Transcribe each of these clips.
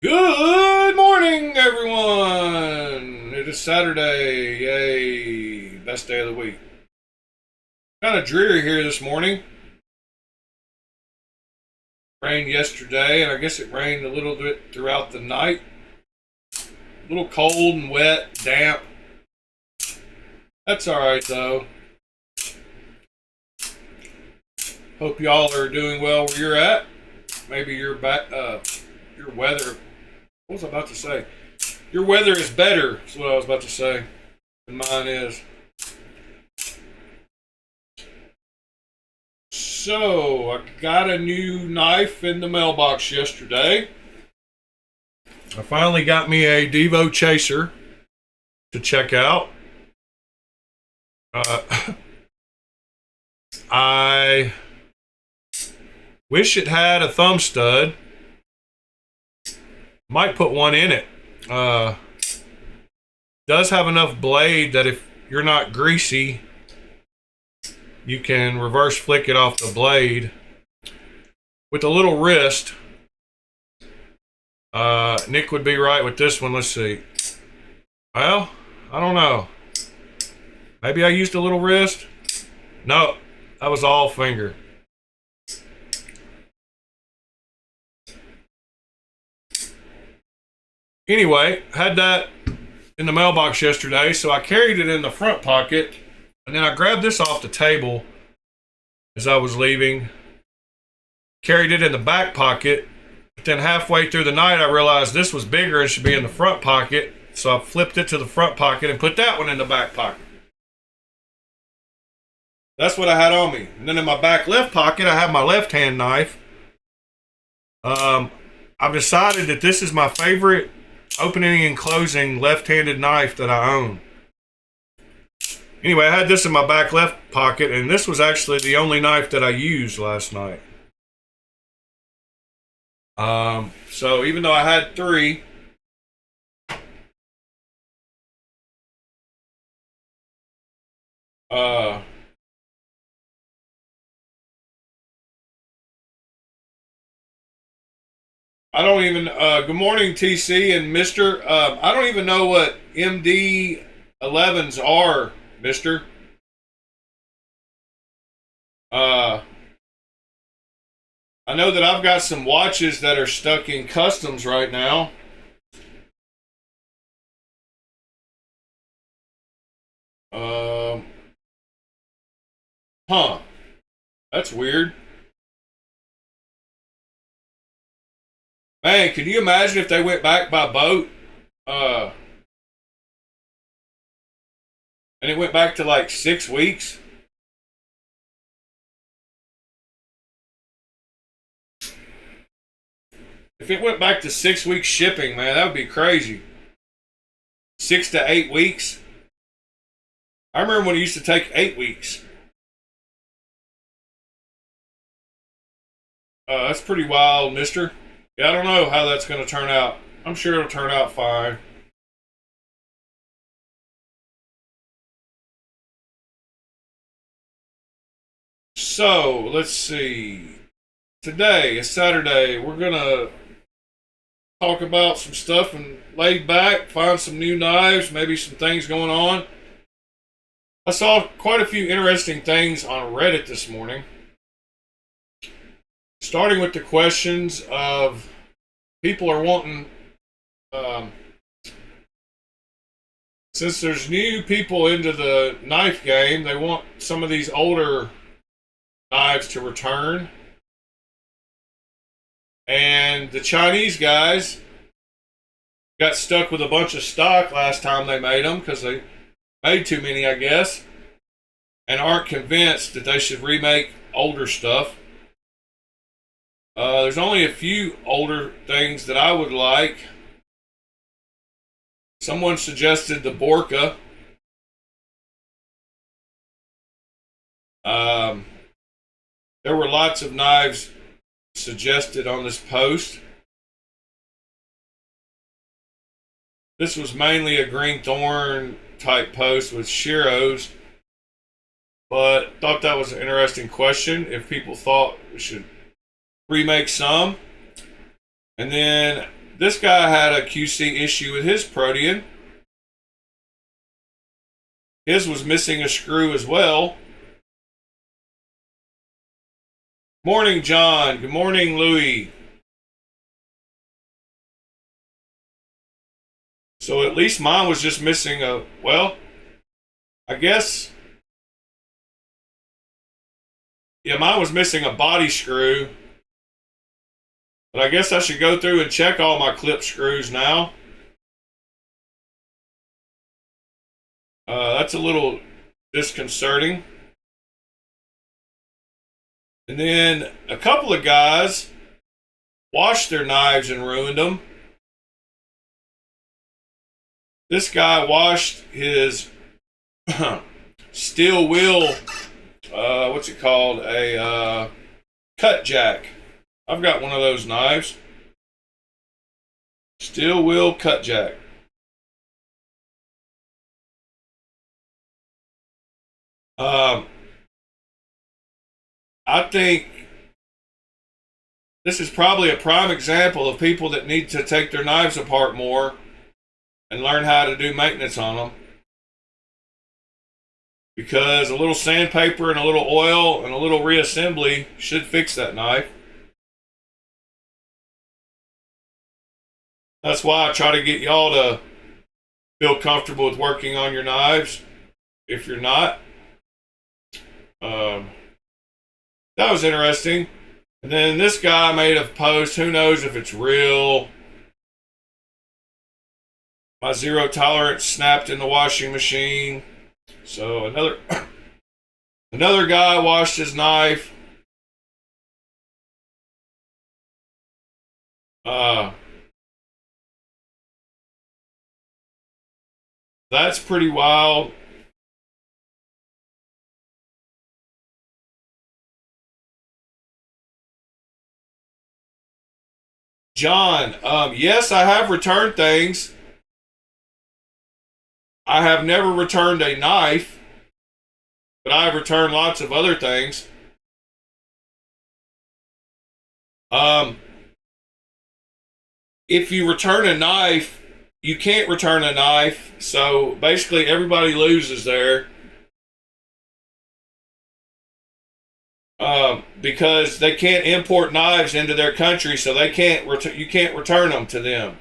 Good morning, everyone! It is Saturday. Yay! Best day of the week. Kind of dreary here this morning. Rained yesterday, and I guess it rained a little bit throughout the night. A little cold and wet, damp. That's alright, though. Hope y'all are doing well where you're at. Maybe your weather. What was I about to say? Your weather is better, is what I was about to say, than mine is. So, I got a new knife in the mailbox yesterday. I finally got me a Devo Chaser to check out. I wish it had a thumb stud. Might put one in it. Does have enough blade that if you're not greasy, you can reverse flick it off the blade with a little wrist. Nick would be right with this one. Let's see. Well, I don't know. Maybe I used a little wrist. No, that was all finger. Anyway, had that in the mailbox yesterday, so I carried it in the front pocket, and then I grabbed this off the table as I was leaving, carried it in the back pocket, but then halfway through the night I realized this was bigger and should be in the front pocket, so I flipped it to the front pocket and put that one in the back pocket. That's what I had on me. And then in my back left pocket, I have my left-hand knife. I've decided that this is my favorite opening and closing left-handed knife that I own. Anyway, I had this in my back left pocket, and this was actually the only knife that I used last night. So even though I had three, I don't even, good morning, TC and Mr. I don't even know what MD 11s are, Mr. I know that I've got some watches that are stuck in customs right now. Huh. That's weird. Man, can you imagine if they went back by boat? And it went back to like 6 weeks? If it went back to 6 weeks shipping, man, that would be crazy. 6 to 8 weeks? I remember when it used to take 8 weeks. That's pretty wild, mister. Yeah, I don't know how that's going to turn out. I'm sure it'll turn out fine. So, let's see. Today is Saturday. We're going to talk about some stuff and lay back, find some new knives, maybe some things going on. I saw quite a few interesting things on Reddit this morning. Starting with the questions of people are wanting, since there's new people into the knife game, they want some of these older knives to return. And the Chinese guys got stuck with a bunch of stock last time they made them because they made too many, I guess, and aren't convinced that they should remake older stuff. There's only a few older things that I would like. Someone suggested the Borka. There were lots of knives suggested on this post. This was mainly a green thorn type post with Shiros, but thought that was an interesting question if people thought we should remake some. And then this guy had a QC issue with his Protean. His was missing a screw as well. Morning, John. Good morning, Louis. So at least mine was just missing a, well, I guess, yeah, mine was missing a body screw. But I guess I should go through and check all my clip screws now. That's a little disconcerting. And then a couple of guys washed their knives and ruined them. This guy washed his steel wheel, what's it called? A cut jack. I've got one of those knives. Steel wheel cut jack. I think this is probably a prime example of people that need to take their knives apart more and learn how to do maintenance on them. Because a little sandpaper and a little oil and a little reassembly should fix that knife. That's why I try to get y'all to feel comfortable with working on your knives. If you're not, that was interesting. And then this guy made a post. Who knows if it's real? My zero tolerance snapped in the washing machine. So another guy washed his knife. That's pretty wild. John, yes, I have returned things. I have never returned a knife, but I have returned lots of other things. If you return a knife, you can't return a knife, so basically everybody loses there. Because they can't import knives into their country, so they can't you can't return them to them.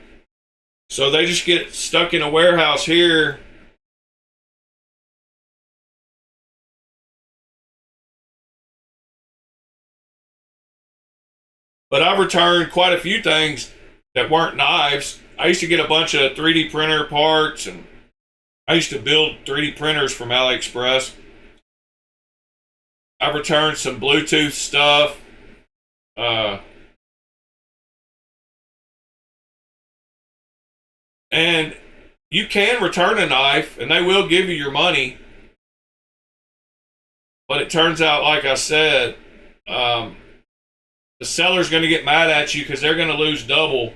So they just get stuck in a warehouse here. But I've returned quite a few things that weren't knives. I used to get a bunch of 3D printer parts, and I used to build 3D printers from AliExpress. I returned some Bluetooth stuff. And you can return a knife, and they will give you your money. But it turns out, like I said, the seller's going to get mad at you because they're going to lose double.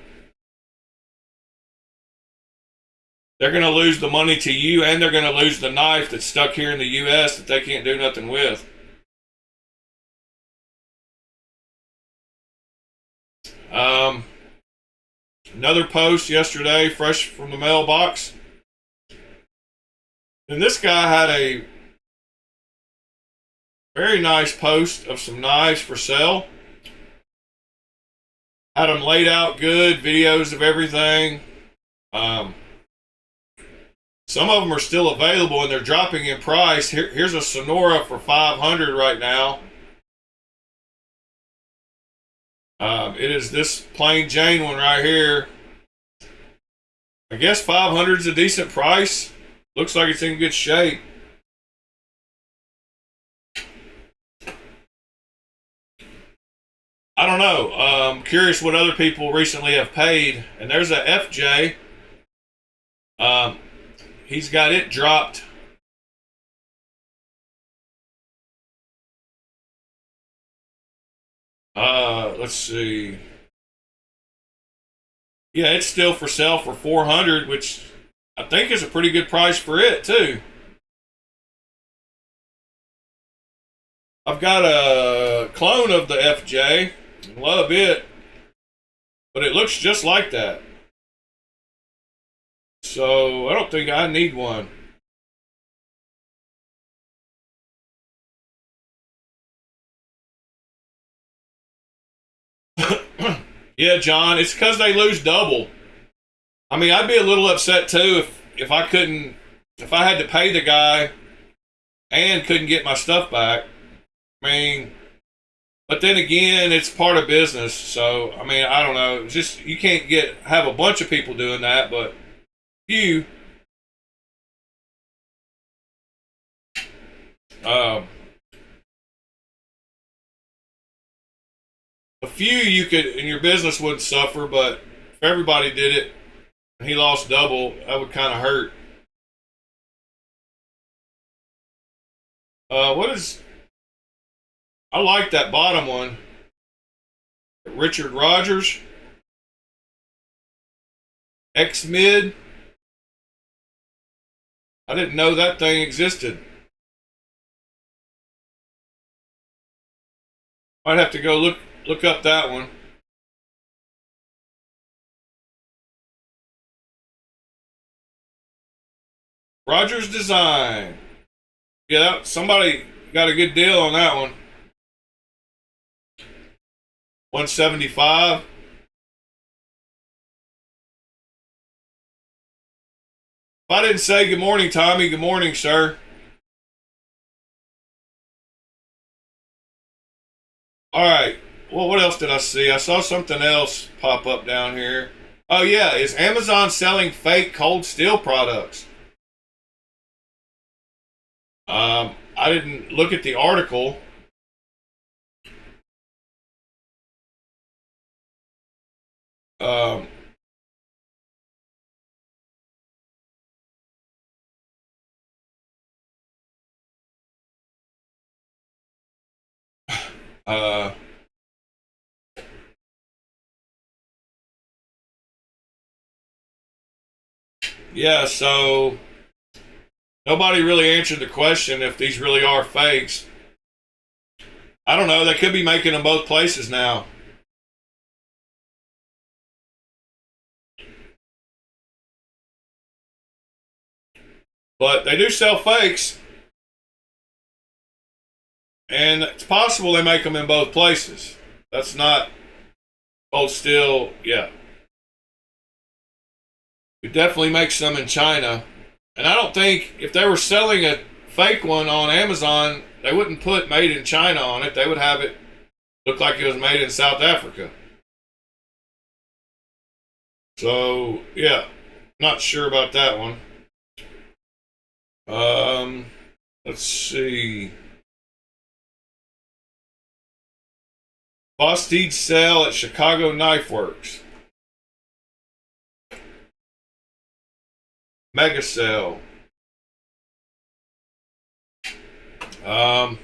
They're going to lose the money to you, and they're going to lose the knife that's stuck here in the U.S. that they can't do nothing with. Another post yesterday, fresh from the mailbox. And this guy had a very nice post of some knives for sale. Had them laid out good, videos of everything. Some of them are still available and they're dropping in price. Here's a Sonora for $500 right now. It is this plain Jane one right here. I guess $500 is a decent price. Looks like it's in good shape. I don't know. I'm curious what other people recently have paid. And there's a FJ. He's got it dropped. Let's see. Yeah, it's still for sale for $400, which I think is a pretty good price for it too. I've got a clone of the FJ. Love it. But it looks just like that. So I don't think I need one. Yeah, John, it's because they lose double. I mean, I'd be a little upset too if I couldn't, if I had to pay the guy and couldn't get my stuff back. I mean, but then again, it's part of business. So I mean, I don't know. Just you can't have a bunch of people doing that, but few. Um, a few you could, and your business wouldn't suffer, but if everybody did it and he lost double, that would kind of hurt. What is? I like that bottom one. Richard Rogers, X Mid. I didn't know that thing existed. Might have to go look up that one. Rogers Design. Yeah, somebody got a good deal on that one. 175. If I didn't say good morning, Tommy, good morning, sir. All right. Well, what else did I see? I saw something else pop up down here. Oh, yeah. Is Amazon selling fake cold steel products? I didn't look at the article. Um, uh, yeah, so nobody really answered the question if these really are fakes. I don't know. They could be making them both places now. But they do sell fakes. And it's possible they make them in both places. That's not cold steel. Yeah. We definitely make some in China. And I don't think if they were selling a fake one on Amazon, they wouldn't put made in China on it. They would have it look like it was made in South Africa. So, yeah, not sure about that one. Let's see. Bostede sale at Chicago Knife Works. Mega sale. I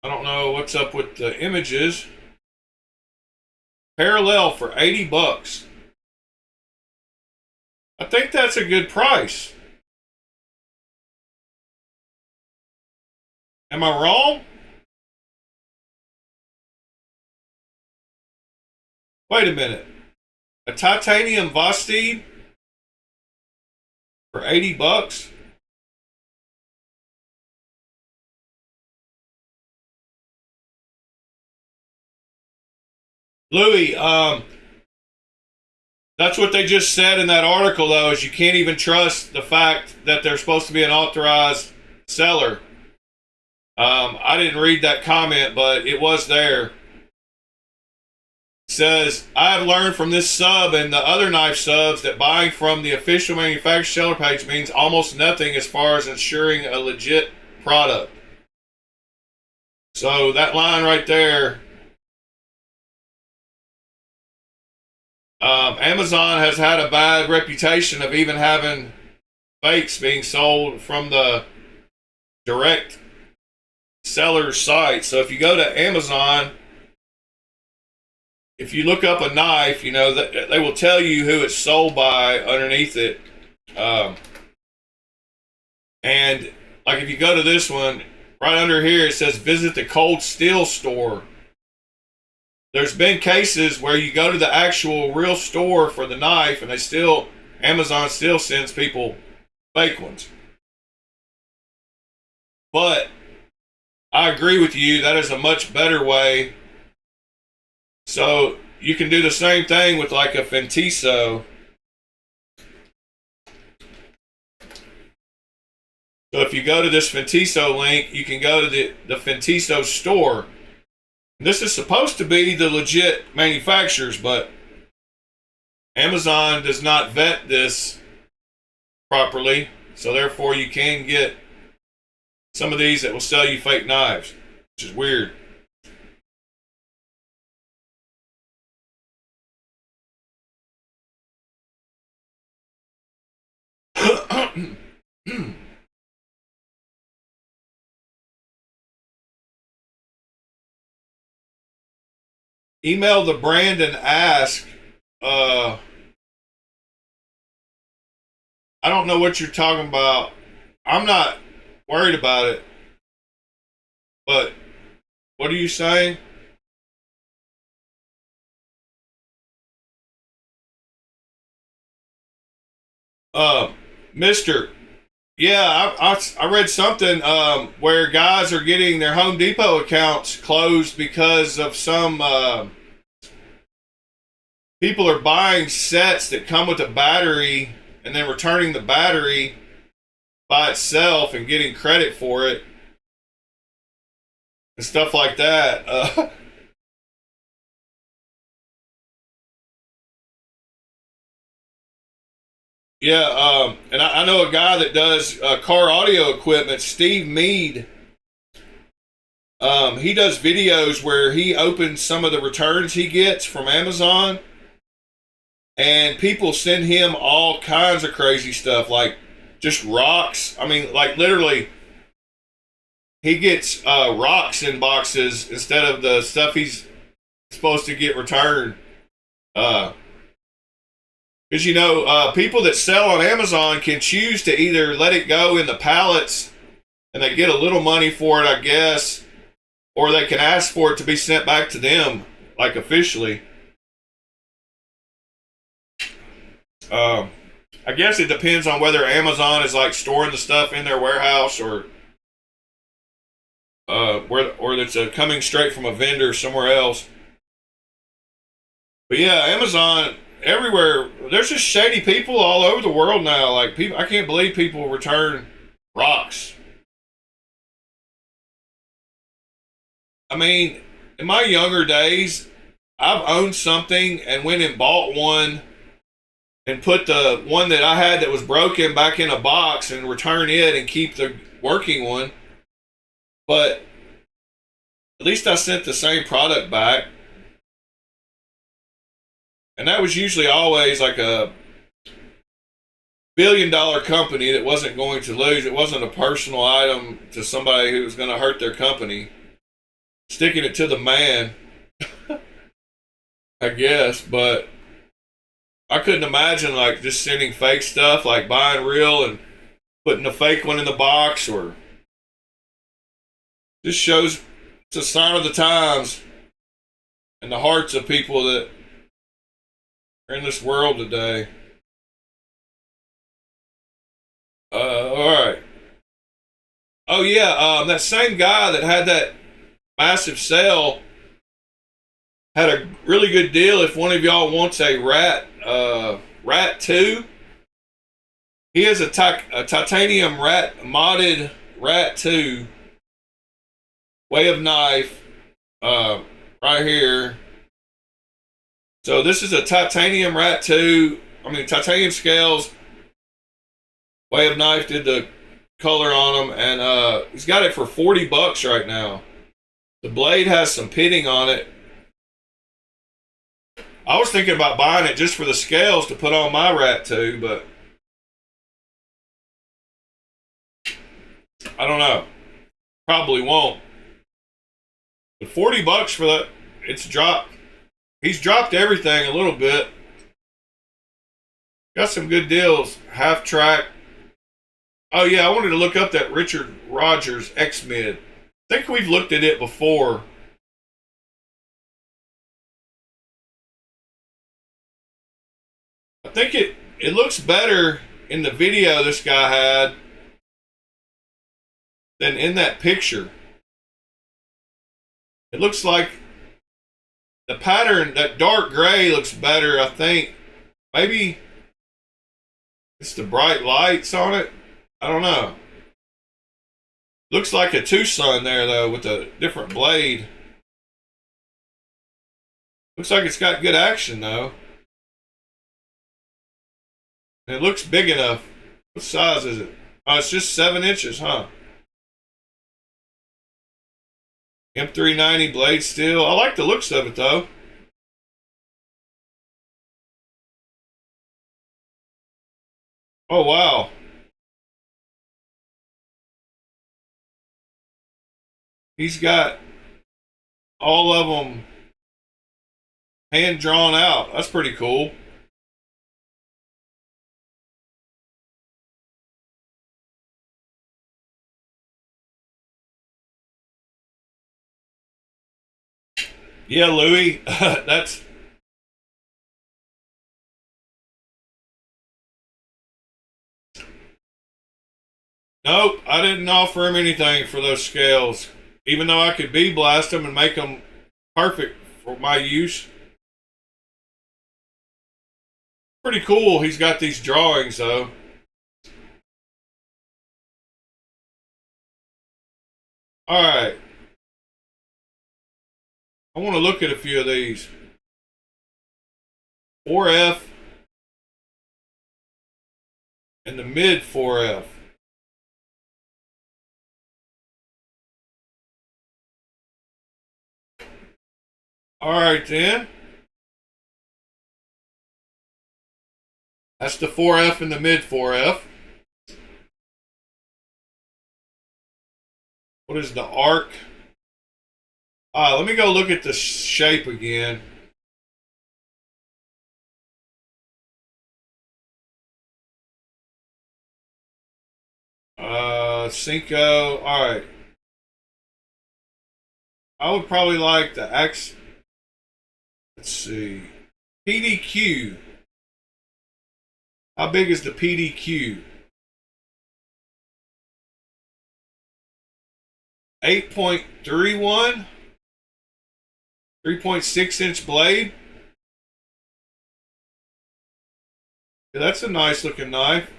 don't know what's up with the images. Parallel for 80 bucks. I think that's a good price. Am I wrong? Wait a minute. A titanium Bostede for 80 bucks? Louis, that's what they just said in that article, though, is you can't even trust the fact that they're supposed to be an authorized seller. I didn't read that comment, but it was there. It says, I have learned from this sub and the other knife subs that buying from the official manufacturer seller page means almost nothing as far as ensuring a legit product. So that line right there, Amazon has had a bad reputation of even having fakes being sold from the direct seller's site. So if you go to Amazon, if you look up a knife, you know that they will tell you who it's sold by underneath it. And like if you go to this one, right under here it says visit the cold steel store. there's been cases where you go to the actual real store for the knife, and Amazon still sends people fake ones. But I agree with you, that is a much better way. So you can do the same thing with like a Fentiso. So if you go to this Fentiso link, you can go to the Fentiso store. This is supposed to be the legit manufacturers, but Amazon does not vet this properly. So therefore you can get some of these that will sell you fake knives, which is weird. Email the brand and ask. I don't know what you're talking about. I'm not worried about it. But what are you saying? Mister, yeah, I read something where guys are getting their Home Depot accounts closed because of some people are buying sets that come with a battery and then returning the battery by itself and getting credit for it and stuff like that. Yeah, and I know a guy that does car audio equipment, Steve Mead. He does videos where he opens some of the returns he gets from Amazon, and people send him all kinds of crazy stuff, like just rocks. I mean, like literally, he gets rocks in boxes instead of the stuff he's supposed to get returned. Because people that sell on Amazon can choose to either let it go in the pallets and they get a little money for it, I guess, or they can ask for it to be sent back to them, like officially. I guess it depends on whether Amazon is like storing the stuff in their warehouse or it's coming straight from a vendor somewhere else. But yeah, Amazon everywhere. There's just shady people all over the world now. Like people, I can't believe people return rocks. I mean, in my younger days, I've owned something and went and bought one and put the one that I had that was broken back in a box and return it and keep the working one. But at least I sent the same product back. And that was usually always like a $1 billion company that wasn't going to lose. It wasn't a personal item to somebody who was going to hurt their company. Sticking it to the man, I guess. But I couldn't imagine like just sending fake stuff, like buying real and putting a fake one in the box. Or this shows it's a sign of the times and the hearts of people that in this world today. All right. Oh yeah, that same guy that had that massive sale had a really good deal. If one of y'all wants a Rat 2, he has a titanium modded Rat 2 way of knife right here. So this is a titanium Rat 2. Titanium scales. Way of Knife did the color on them, and he's got it for $40 right now. The blade has some pitting on it. I was thinking about buying it just for the scales to put on my Rat 2, but I don't know. Probably won't. But $40 for that, it's dropped. He's dropped everything a little bit. Got some good deals. Half track. Oh yeah, I wanted to look up that Richard Rogers X-Mid. I think we've looked at it before. think it looks better in the video this guy had than in that picture. It looks like the pattern, that dark gray looks better, I think. Maybe it's the bright lights on it. I don't know. Looks like a Tucson there, though, with a different blade. Looks like it's got good action, though. And it looks big enough. What size is it? Oh, it's just 7 inches, huh? M390 blade steel. I like the looks of it, though. Oh, wow. He's got all of them hand drawn out. That's pretty cool. Yeah, Louis, that's... Nope, I didn't offer him anything for those scales. Even though I could bee blast them and make them perfect for my use. Pretty cool, he's got these drawings, though. Alright. I want to look at a few of these. 4F and the mid 4F. Alright then. That's the 4F and the mid 4F. What is the arc? Let me go look at the shape again. Cinco. Alright. I would probably like the X. Let's see. PDQ. How big is the PDQ? 8.31. 3.6-inch blade. Yeah, that's a nice looking knife.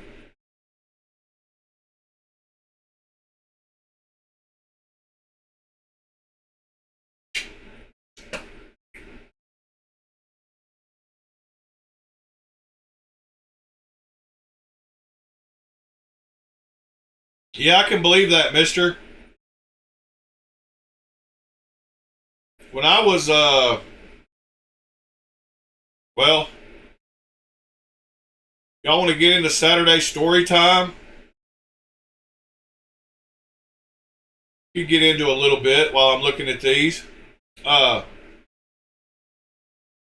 Yeah, I can believe that, mister. When I was, well, y'all want to get into Saturday story time? You get into a little bit while I'm looking at these.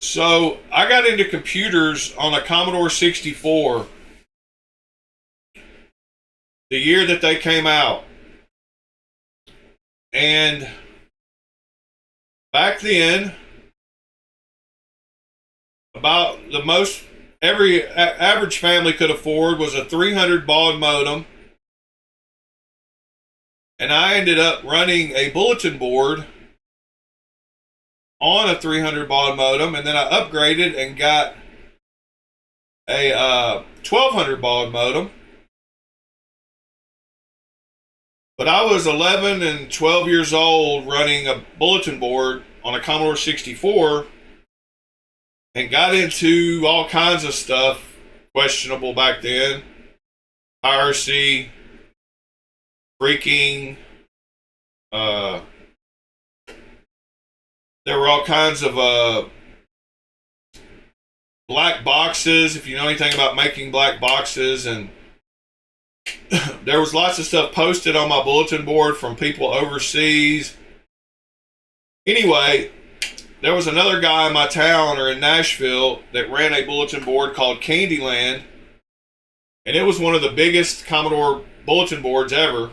So I got into computers on a Commodore 64 the year that they came out. And back then, about the most every average family could afford was a 300 baud modem. And I ended up running a bulletin board on a 300 baud modem, and then I upgraded and got a 1200 baud modem. But I was 11 and 12 years old running a bulletin board on a Commodore 64 and got into all kinds of stuff questionable back then. Piracy, freaking, there were all kinds of black boxes, if you know anything about making black boxes, and there was lots of stuff posted on my bulletin board from people overseas. Anyway, there was another guy in my town or in Nashville that ran a bulletin board called Candyland, and it was one of the biggest Commodore bulletin boards ever.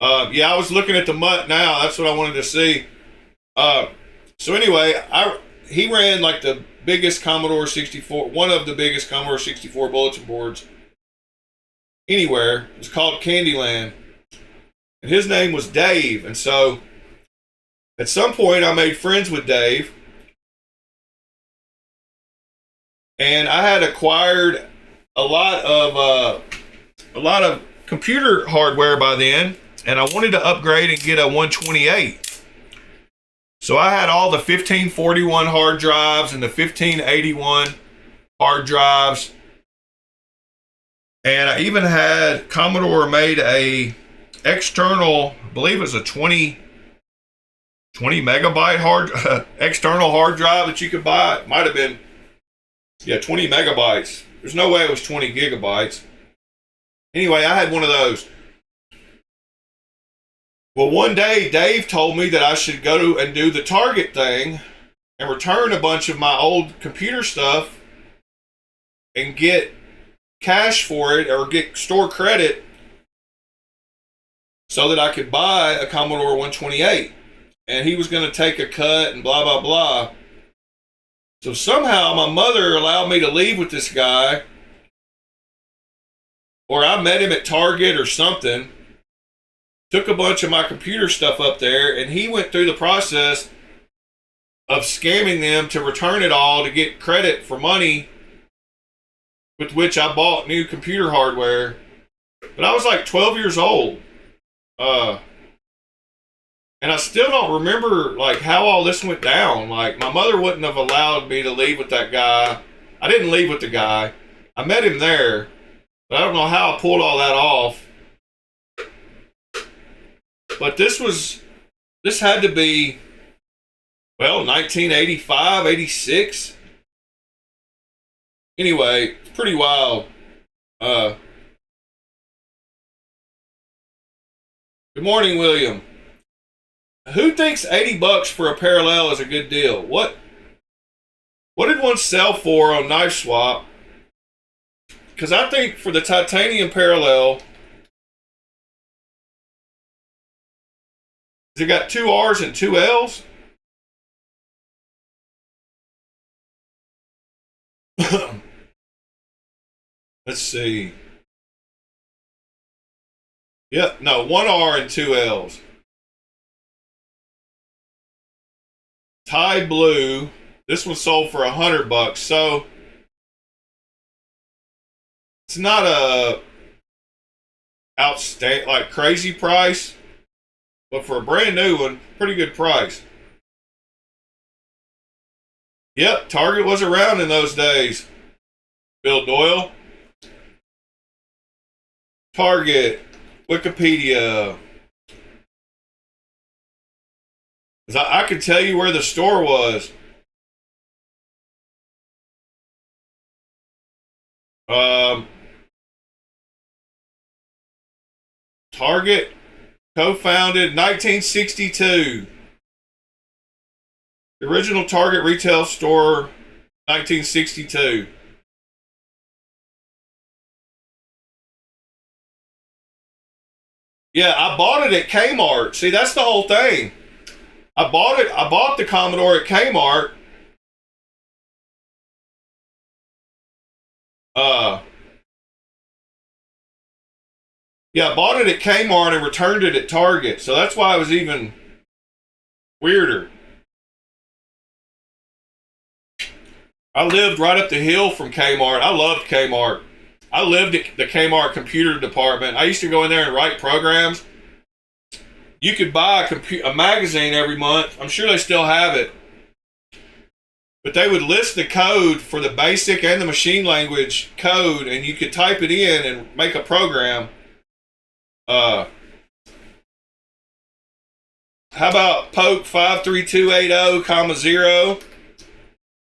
Yeah, I was looking at the mutt now. That's what I wanted to see. So anyway, he ran like the biggest Commodore 64, one of the biggest Commodore 64 bulletin boards anywhere. It was called Candyland. And his name was Dave. And so at some point I made friends with Dave. And I had acquired a lot of computer hardware by then, and I wanted to upgrade and get a 128. So I had all the 1541 hard drives and the 1581 hard drives. And I even had Commodore made a external, I believe it was a 20 megabyte hard external hard drive that you could buy. It might have been, 20 megabytes. There's no way it was 20 gigabytes. Anyway, I had one of those. Well, one day Dave told me that I should go and do the Target thing and return a bunch of my old computer stuff and get cash for it, or get store credit so that I could buy a Commodore 128. And he was going to take a cut and blah, blah, blah. So somehow my mother allowed me to leave with this guy, or I met him at Target or something, took a bunch of my computer stuff up there, and he went through the process of scamming them to return it all to get credit for money with which I bought new computer hardware. But I was like 12 years old. And I still don't remember like how all this went down. Like, my mother wouldn't have allowed me to leave with that guy. I didn't leave with the guy. I met him there, but I don't know how I pulled all that off. But this had to be, 1985, 86. Anyway, it's pretty wild. Good morning, William. Who thinks $80 for a parallel is a good deal? What did one sell for on Knife Swap? Because I think for the titanium parallel, has it got 2 R's and 2 L's? Let's see. Yep, no, 1 R and 2 L's. Thai blue. This one sold for $100. So it's not a outstanding, like, crazy price, but for a brand new one, pretty good price. Yep, Target was around in those days. Bill Doyle. Target. Wikipedia. I could tell you where the store was. Target, co-founded 1962. The original Target retail store, 1962. Yeah, I bought it at Kmart. See, that's the whole thing. I bought the Commodore at Kmart. Yeah, I bought it at Kmart and returned it at Target. So that's why it was even weirder. I lived right up the hill from Kmart. I loved Kmart. I lived at the Kmart computer department. I used to go in there and write programs. You could buy a magazine every month. I'm sure they still have it. But they would list the code for the basic and the machine language code, and you could type it in and make a program. How about poke 53280, 0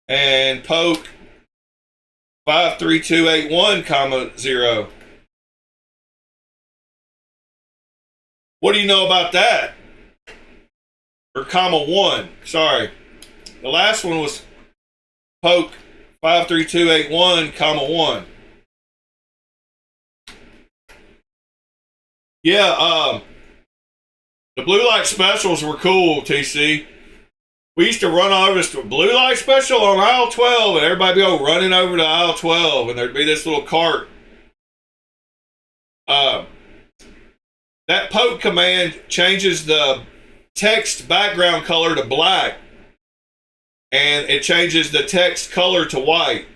and poke 53281, 0? What do you know about that? Or 1. Sorry. The last one was poke 53281, 1. Yeah, the blue light specials were cool, TC. We used to run over this blue light special on aisle 12, and everybody be go running over to aisle 12, and there'd be this little cart. That poke command changes the text background color to black, and it changes the text color to white.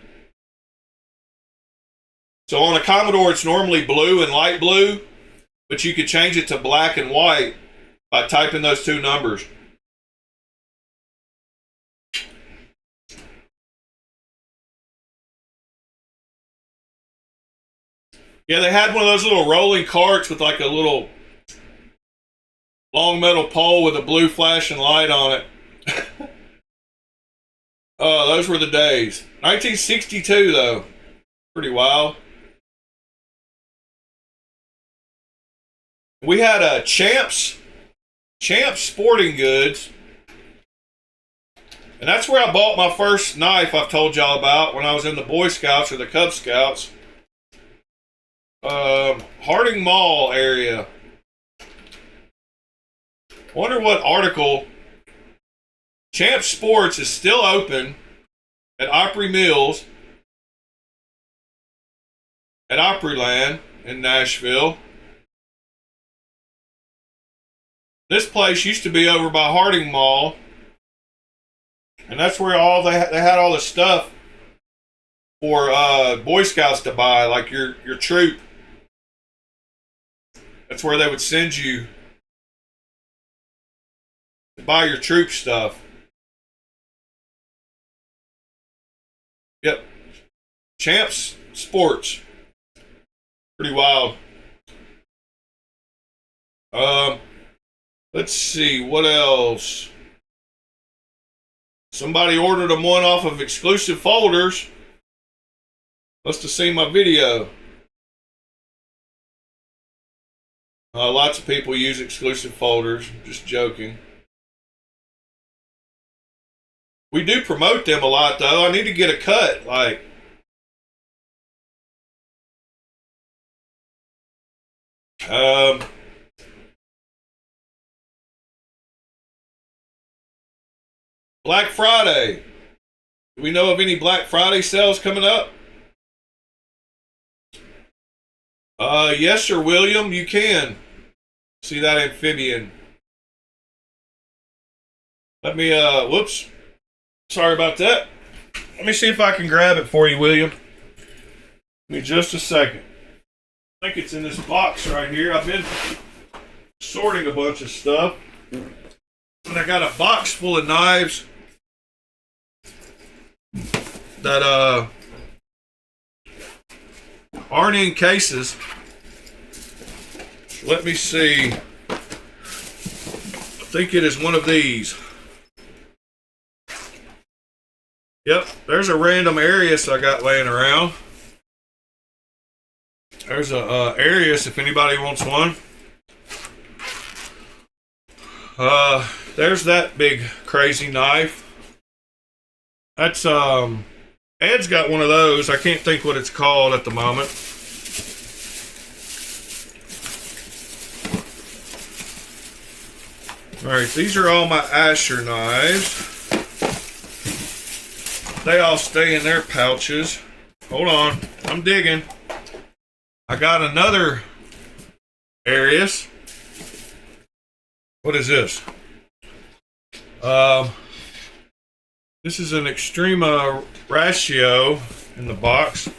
So on a Commodore, it's normally blue and light blue, but you could change it to black and white by typing those two numbers. Yeah, they had one of those little rolling carts with like a little long metal pole with a blue flashing light on it. Oh, those were the days. 1962, though. Pretty wild. We had a Champs Sporting Goods. And that's where I bought my first knife I've told y'all about when I was in the Boy Scouts or the Cub Scouts. Harding Mall area. Wonder what article. Champ Sports is still open at Opry Mills at Opryland in Nashville. This place used to be over by Harding Mall, and that's where they had all the stuff for Boy Scouts to buy, like your troop. That's where they would send you to buy your troop stuff. Yep. Champs Sports. Pretty wild. Let's see, what else? Somebody ordered them one off of Exclusive Folders. Must have seen my video. Lots of people use Exclusive Folders. Just joking. We do promote them a lot, though. I need to get a cut. Like, Black Friday. Do we know of any Black Friday sales coming up? Yes, sir, William. You can see that amphibian. Let me, whoops. Sorry about that. Let me see if I can grab it for you, William. Give me just a second. I think it's in this box right here. I've been sorting a bunch of stuff. And I got a box full of knives that aren't in cases. Let me see. I think it is one of these. Yep, there's a random Arius I got laying around. There's a Arius if anybody wants one. There's that big crazy knife. That's Ed's got one of those. I can't think what it's called at the moment. Alright, these are all my Asher knives. They all stay in their pouches. Hold on, I'm digging. I got another Arius. What is this? This is an Extrema Ratio in the box.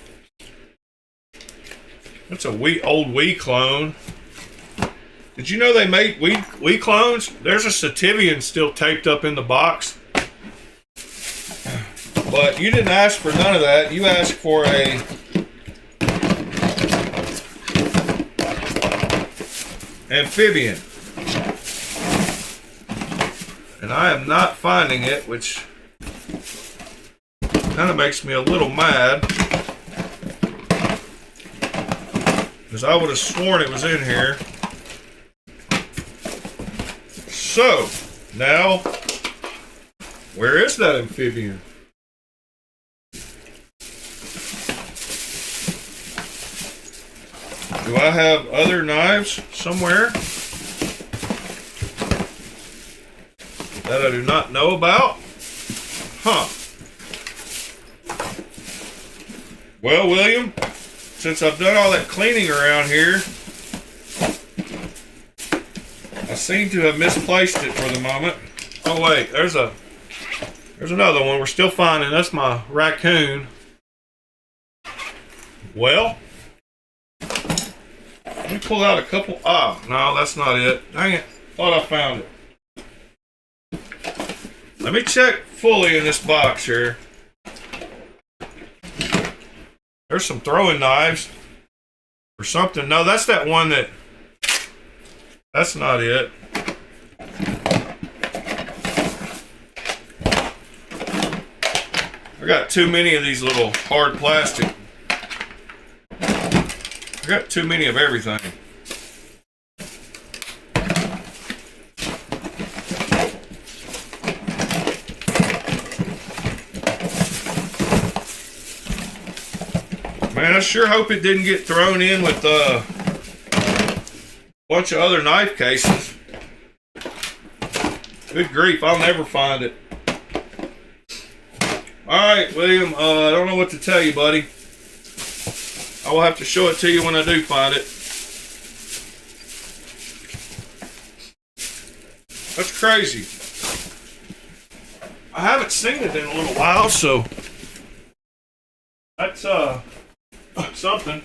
That's a old Wii clone. Did you know they made Wii clones? There's a Sativian still taped up in the box. But you didn't ask for none of that. You asked for a amphibian. And I am not finding it, which kind of makes me a little mad. Because I would have sworn it was in here. So, now, where is that amphibian? Do I have other knives somewhere? that I do not know about. Huh. Well, William, since I've done all that cleaning around here, I seem to have misplaced it for the moment. Oh wait, there's another one we're still finding. That's my raccoon. Well, let me pull out a couple. Ah, no, that's not it. Dang it. Thought I found it. Let me check fully in this box here. There's some throwing knives or something. No, that's that one that... That's not it. I got too many of these little hard plastic. I got too many of everything. Man, I sure hope it didn't get thrown in with a bunch of other knife cases. Good grief, I'll never find it. Alright, William, I don't know what to tell you, buddy. I will have to show it to you when I do find it. That's crazy. I haven't seen it in a little while, so that's something.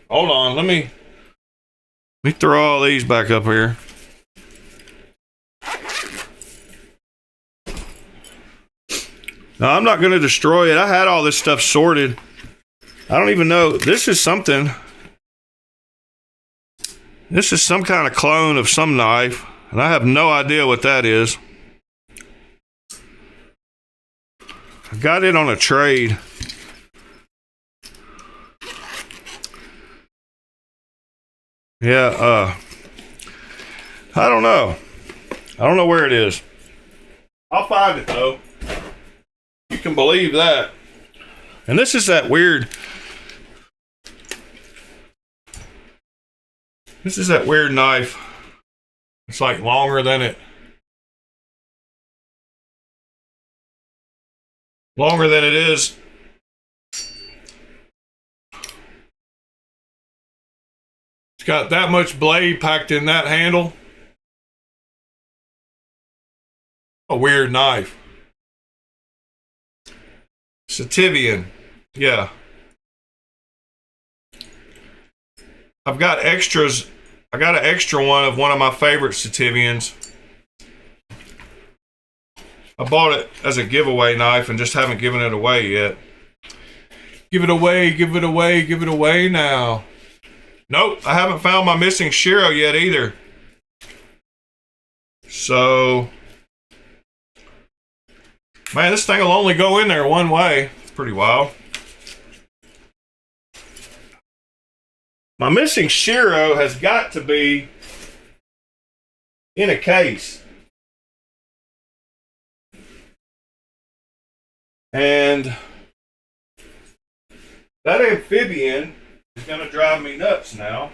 Hold on, let me throw all these back up here. Now, I'm not going to destroy it. I had all this stuff sorted. I don't even know. This is something. This is some kind of clone of some knife, and I have no idea what that is. I got it on a trade. Yeah, I don't know. I don't know where it is. I'll find it, though. You can believe that. And this is that weird... This is that weird knife. It's like longer than it... Longer than it is. It's got that much blade packed in that handle. A weird knife. Sativian. Yeah. I've got extras. I got an extra one of my favorite Sativians. I bought it as a giveaway knife and just haven't given it away yet. Give it away, give it away, give it away now. Nope, I haven't found my missing Shiro yet either. So, man, this thing will only go in there one way. It's pretty wild. My missing Shiro has got to be in a case. And that amphibian is going to drive me nuts now.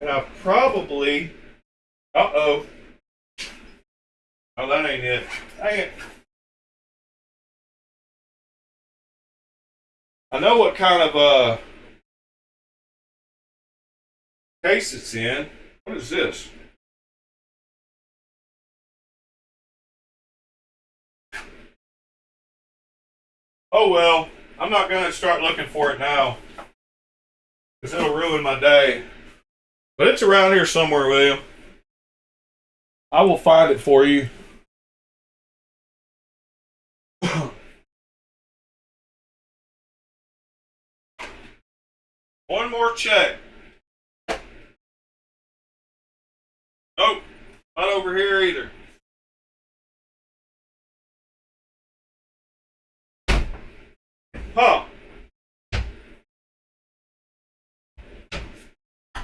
And I probably... Uh-oh. Oh, that ain't it. Dang it. I know what kind of case it's in. What is this? Oh well, I'm not going to start looking for it now, because it'll ruin my day. But it's around here somewhere, William. I will find it for you. One more check. Nope, not over here either. Huh.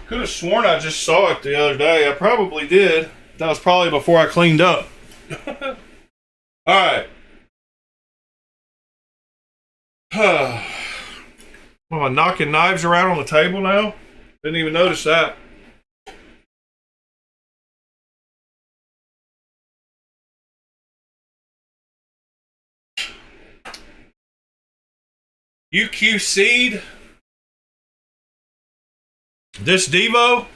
Could have sworn I just saw it the other day. I probably did. That was probably before I cleaned up. Alright. Am I knocking knives around on the table now? Didn't even notice that. UQ Seed. This Devo.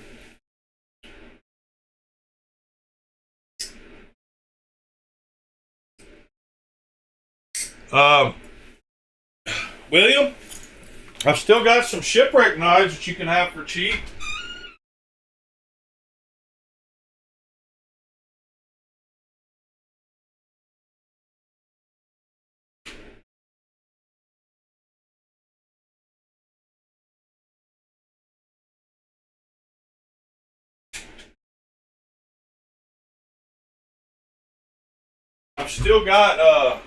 William, I've still got some shipwreck knives that you can have for cheap. I've still got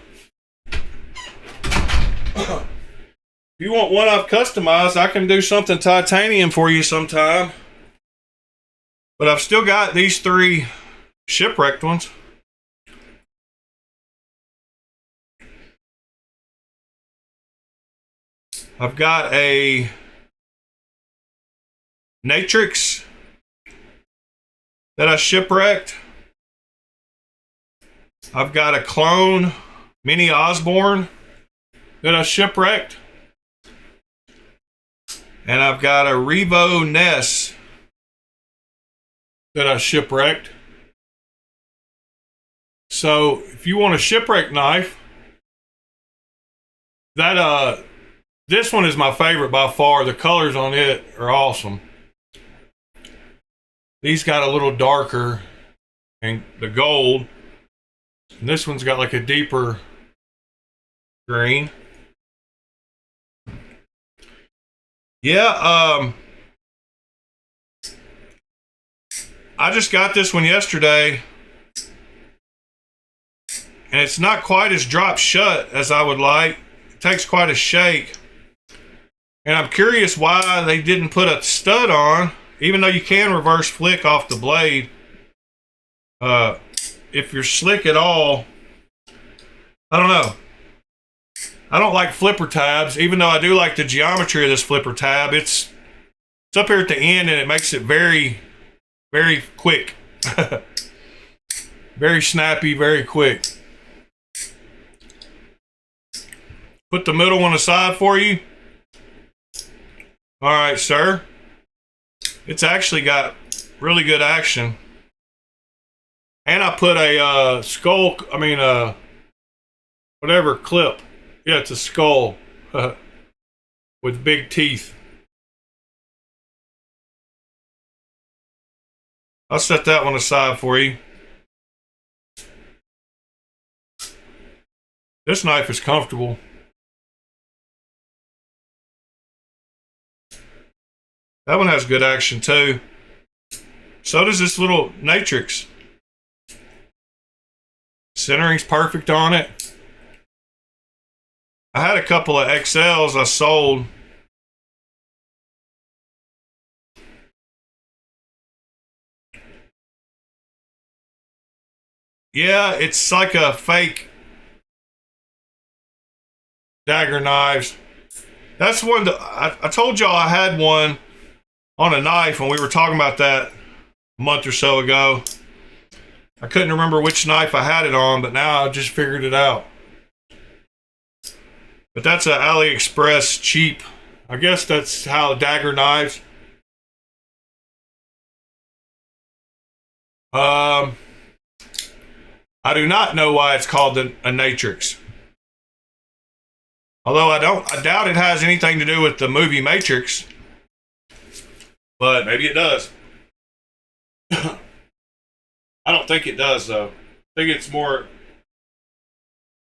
if you want one I've customized, I can do something titanium for you sometime. But I've still got these 3 shipwrecked ones. I've got a Natrix that I shipwrecked. I've got a clone Mini Osborne that I shipwrecked. And I've got a Revo Ness that I shipwrecked. So if you want a shipwreck knife, that this one is my favorite by far. The colors on it are awesome. These got a little darker and the gold. And this one's got like a deeper green. Yeah, I just got this one yesterday, and it's not quite as dropped shut as I would like. It takes quite a shake. And I'm curious why they didn't put a stud on, even though you can reverse flick off the blade. If you're slick at all, I don't know. I don't like flipper tabs, even though I do like the geometry of this flipper tab. It's up here at the end, and it makes it very, very quick. Very snappy, very quick. Put the middle one aside for you. All right, sir. It's actually got really good action. And I put a skull, whatever clip. Yeah, it's a skull with big teeth. I'll set that one aside for you. This knife is comfortable. That one has good action too. So does this little Natrix. Centering's perfect on it. I had a couple of XLs I sold. Yeah, it's like a fake dagger knives. That's one that I told y'all I had one on a knife when we were talking about that a month or so ago. I couldn't remember which knife I had it on, but now I just figured it out. But that's an AliExpress cheap. I guess that's how dagger knives. I do not know why it's called a Natrix. Although I doubt it has anything to do with the movie Matrix. But maybe it does. I don't think it does, though. I think it's more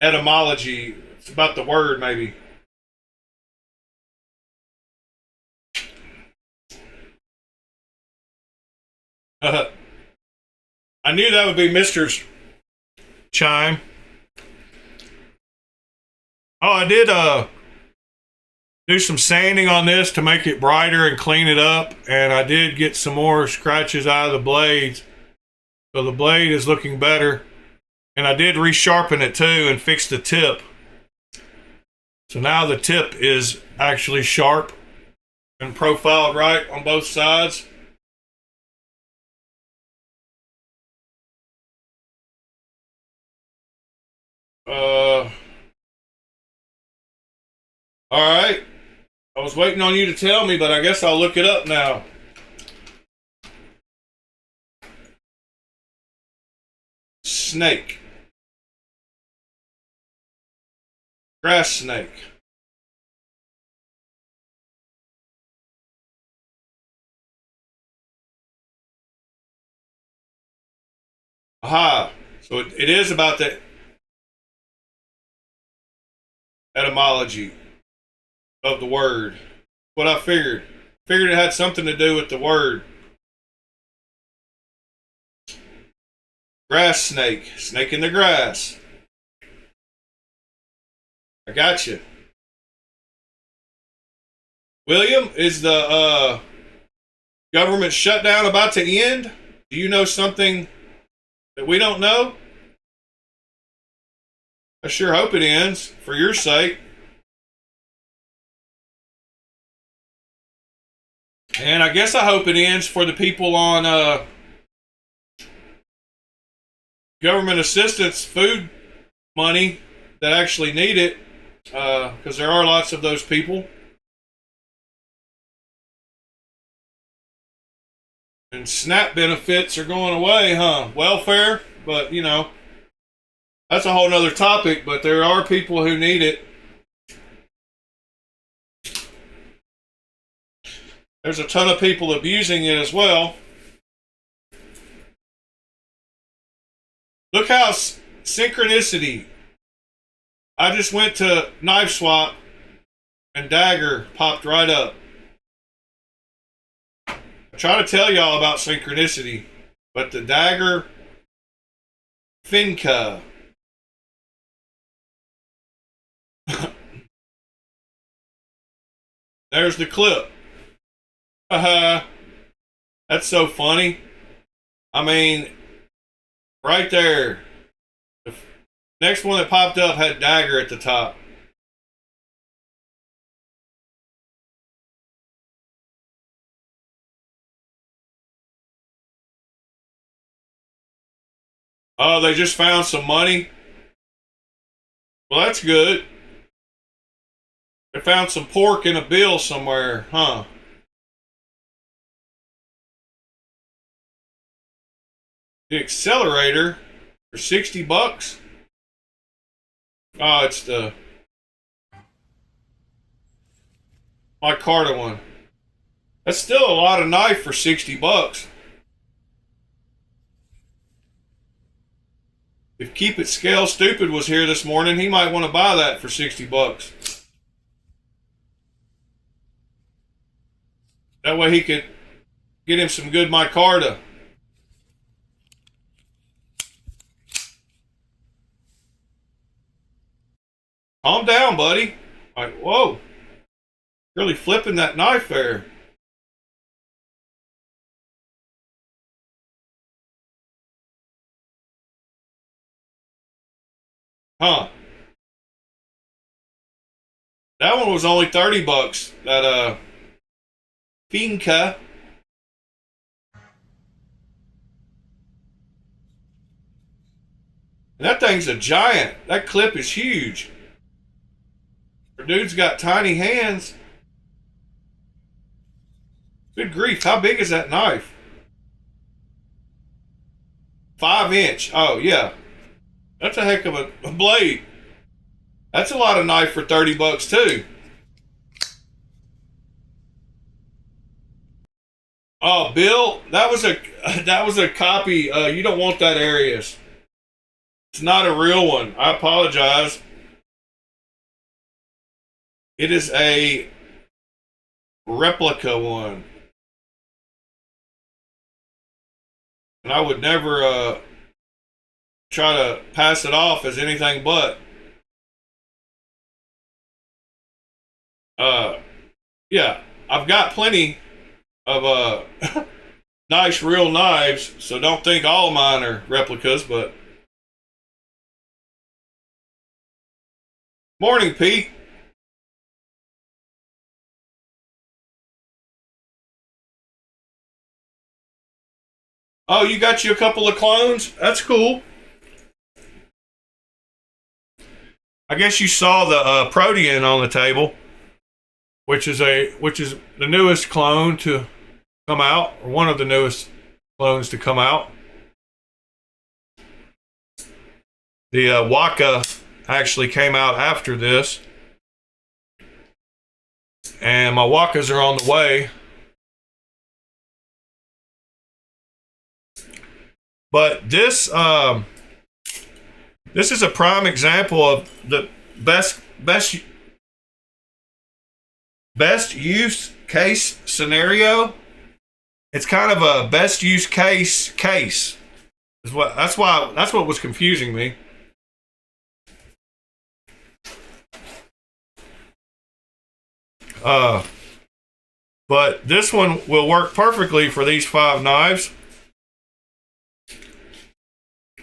etymology. It's about the word, maybe. I knew that would be Mr.'s chime. Oh, I did do some sanding on this to make it brighter and clean it up, and I did get some more scratches out of the blades. So the blade is looking better. And I did resharpen it too and fix the tip. So now the tip is actually sharp. and profiled right on both sides. All right. I was waiting on you to tell me, but I guess I'll look it up now. Snake. Grass snake. Aha. So it is about the etymology of the word. What I figured. Figured it had something to do with the word. Grass snake. Snake in the grass. I got you. William, is the government shutdown about to end? Do you know something that we don't know? I sure hope it ends, for your sake. And I guess I hope it ends for the people on government assistance, food money that actually need it, because there are lots of those people. And SNAP benefits are going away, huh? Welfare, but you know, that's a whole nother topic, but there are people who need it. There's a ton of people abusing it as well. Look how synchronicity. I just went to Knife Swap and Dagger popped right up. I try to tell y'all about synchronicity, but the Dagger Finca. There's the clip. That's so funny. I mean, right there. The next one that popped up had Dagger at the top. Oh, they just found some money. Well, that's good. They found some pork in a bill somewhere, huh? The accelerator for $60. Oh, it's the my Carter one. That's still a lot of knife for $60. If Keep It Scale Stupid was here this morning, he might want to buy that for $60. That way he could get him some good micarta. Calm down, buddy. Like, whoa. Really flipping that knife there. Huh. That one was only $30. That Finca. And that thing's a giant. That clip is huge. Our dude's got tiny hands. Good grief, how big is that knife? 5 inch. Oh, yeah. That's a heck of a blade. That's a lot of knife for $30 too. Oh, Bill, that was a copy. You don't want that Arius. It's not a real one. I apologize. It is a replica one. And I would never try to pass it off as anything but. Yeah, I've got plenty of nice real knives, so don't think all mine are replicas, but morning, Pete. Oh, you got you a couple of clones? That's cool. I guess you saw the Protean on the table, which is the newest clone to come out, or one of the newest clones to come out. The Waka actually came out after this, and my Wakas are on the way. But this is a prime example of the best use case scenario. It's kind of a best use case. That's what was confusing me. But this one will work perfectly for these 5 knives.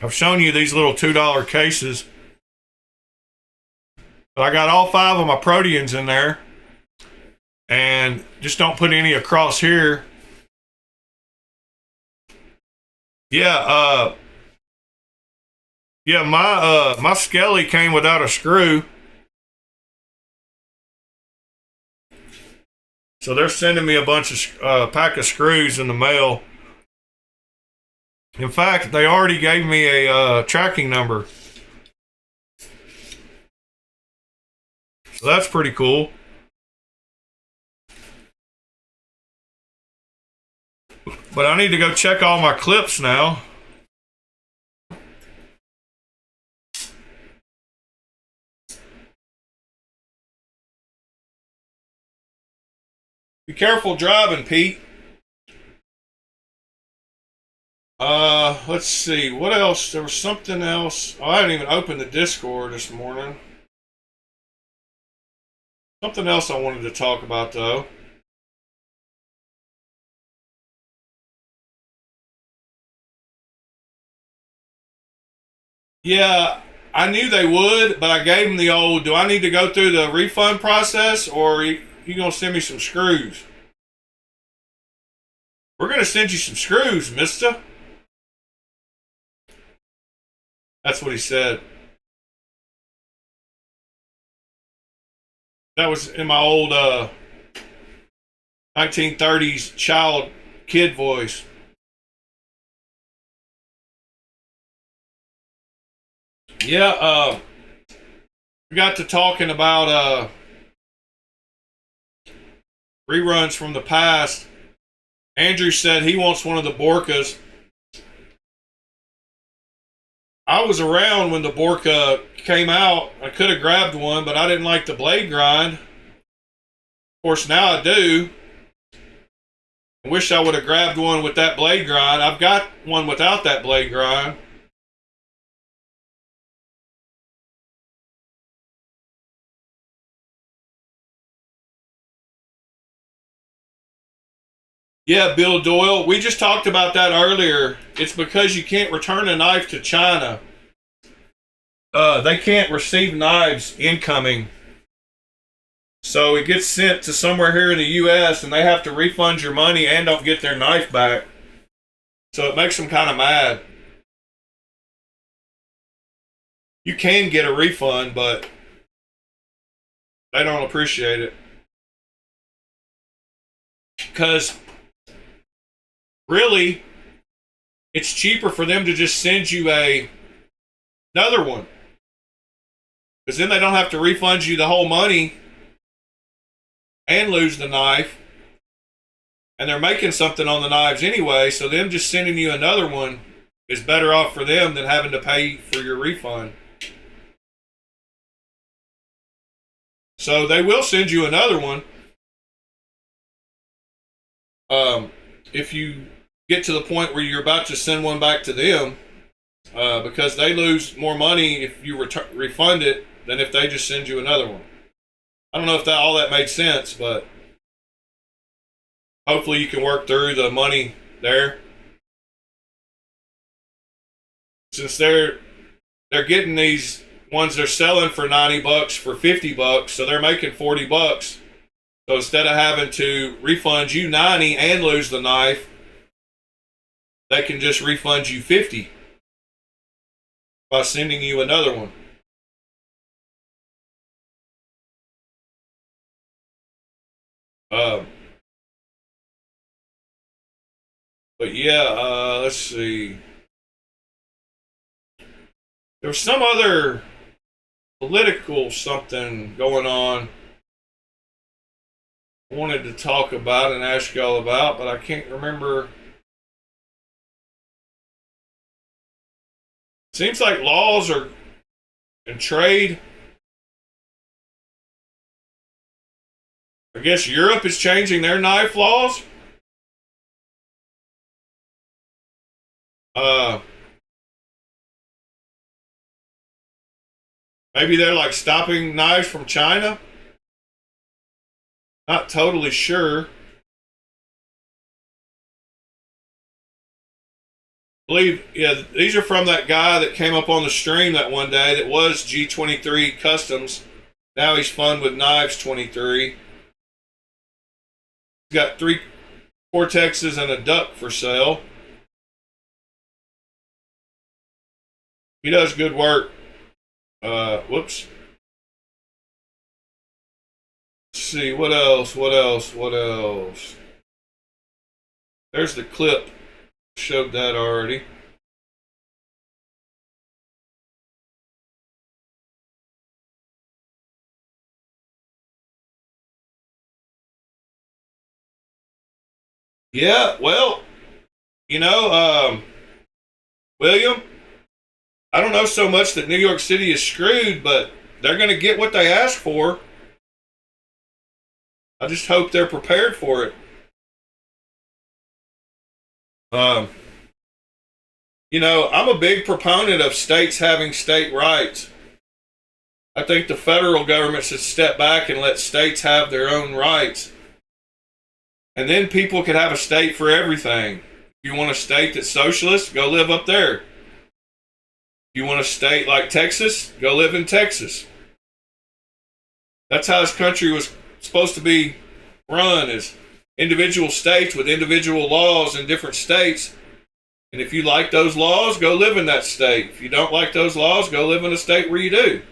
I've shown you these little $2 cases. But I got all 5 of my Proteans in there. And just don't put any across here. Yeah, my Skelly came without a screw. So they're sending me a bunch of pack of screws in the mail. In fact, they already gave me a tracking number. So that's pretty cool. But I need to go check all my clips now. Be careful driving, Pete. Let's see. What else? There was something else. Oh, I hadn't even opened the Discord this morning. Something else I wanted to talk about, though. Yeah, I knew they would, but I gave them the old, do I need to go through the refund process, or are you going to send me some screws? We're going to send you some screws, mister. That's what he said. That was in my old 1930s kid voice. Yeah, we got to talking about reruns from the past. Andrew said he wants one of the Borkas. I was around when the Borka came out. I could have grabbed one, but I didn't like the blade grind. Of course, now I do. I wish I would have grabbed one with that blade grind. I've got one without that blade grind. Yeah, Bill Doyle, we just talked about that earlier. It's because you can't return a knife to China. They can't receive knives incoming. So it gets sent to somewhere here in the U.S. and they have to refund your money and don't get their knife back. So it makes them kind of mad. You can get a refund, but they don't appreciate it. Because really, it's cheaper for them to just send you another one. Because then they don't have to refund you the whole money and lose the knife. And they're making something on the knives anyway, so them just sending you another one is better off for them than having to pay for your refund. So they will send you another one. If you get to the point where you're about to send one back to them, because they lose more money if you refund it than if they just send you another one. I don't know if all that made sense, but hopefully you can work through the money there. Since they're getting these ones they're selling for $90 for $50, so they're making $40. So instead of having to refund you $90 and lose the knife, they can just refund you 50 by sending you another one. But yeah, let's see. There was some other political something going on I wanted to talk about and ask y'all about, but I can't remember. Seems like laws are in trade. I guess Europe is changing their knife laws. Maybe they're like stopping knives from China. Not totally sure. I believe, yeah, these are from that guy that came up on the stream that one day that was G23 Customs. Now he's Fun with Knives 23. He's got 3 Cortexes and a duck for sale. He does good work. Whoops. Let's see, what else? There's the clip. Showed that already. Yeah, well, William, I don't know so much that New York City is screwed, but they're going to get what they ask for. I just hope they're prepared for it. I'm a big proponent of states having state rights. I think the federal government should step back and let states have their own rights. And then people could have a state for everything. If you want a state that's socialist, go live up there. If you want a state like Texas, go live in Texas. That's how this country was supposed to be run, is individual states with individual laws in different states. And if you like those laws, go live in that state. If you don't like those laws, go live in a state where you do.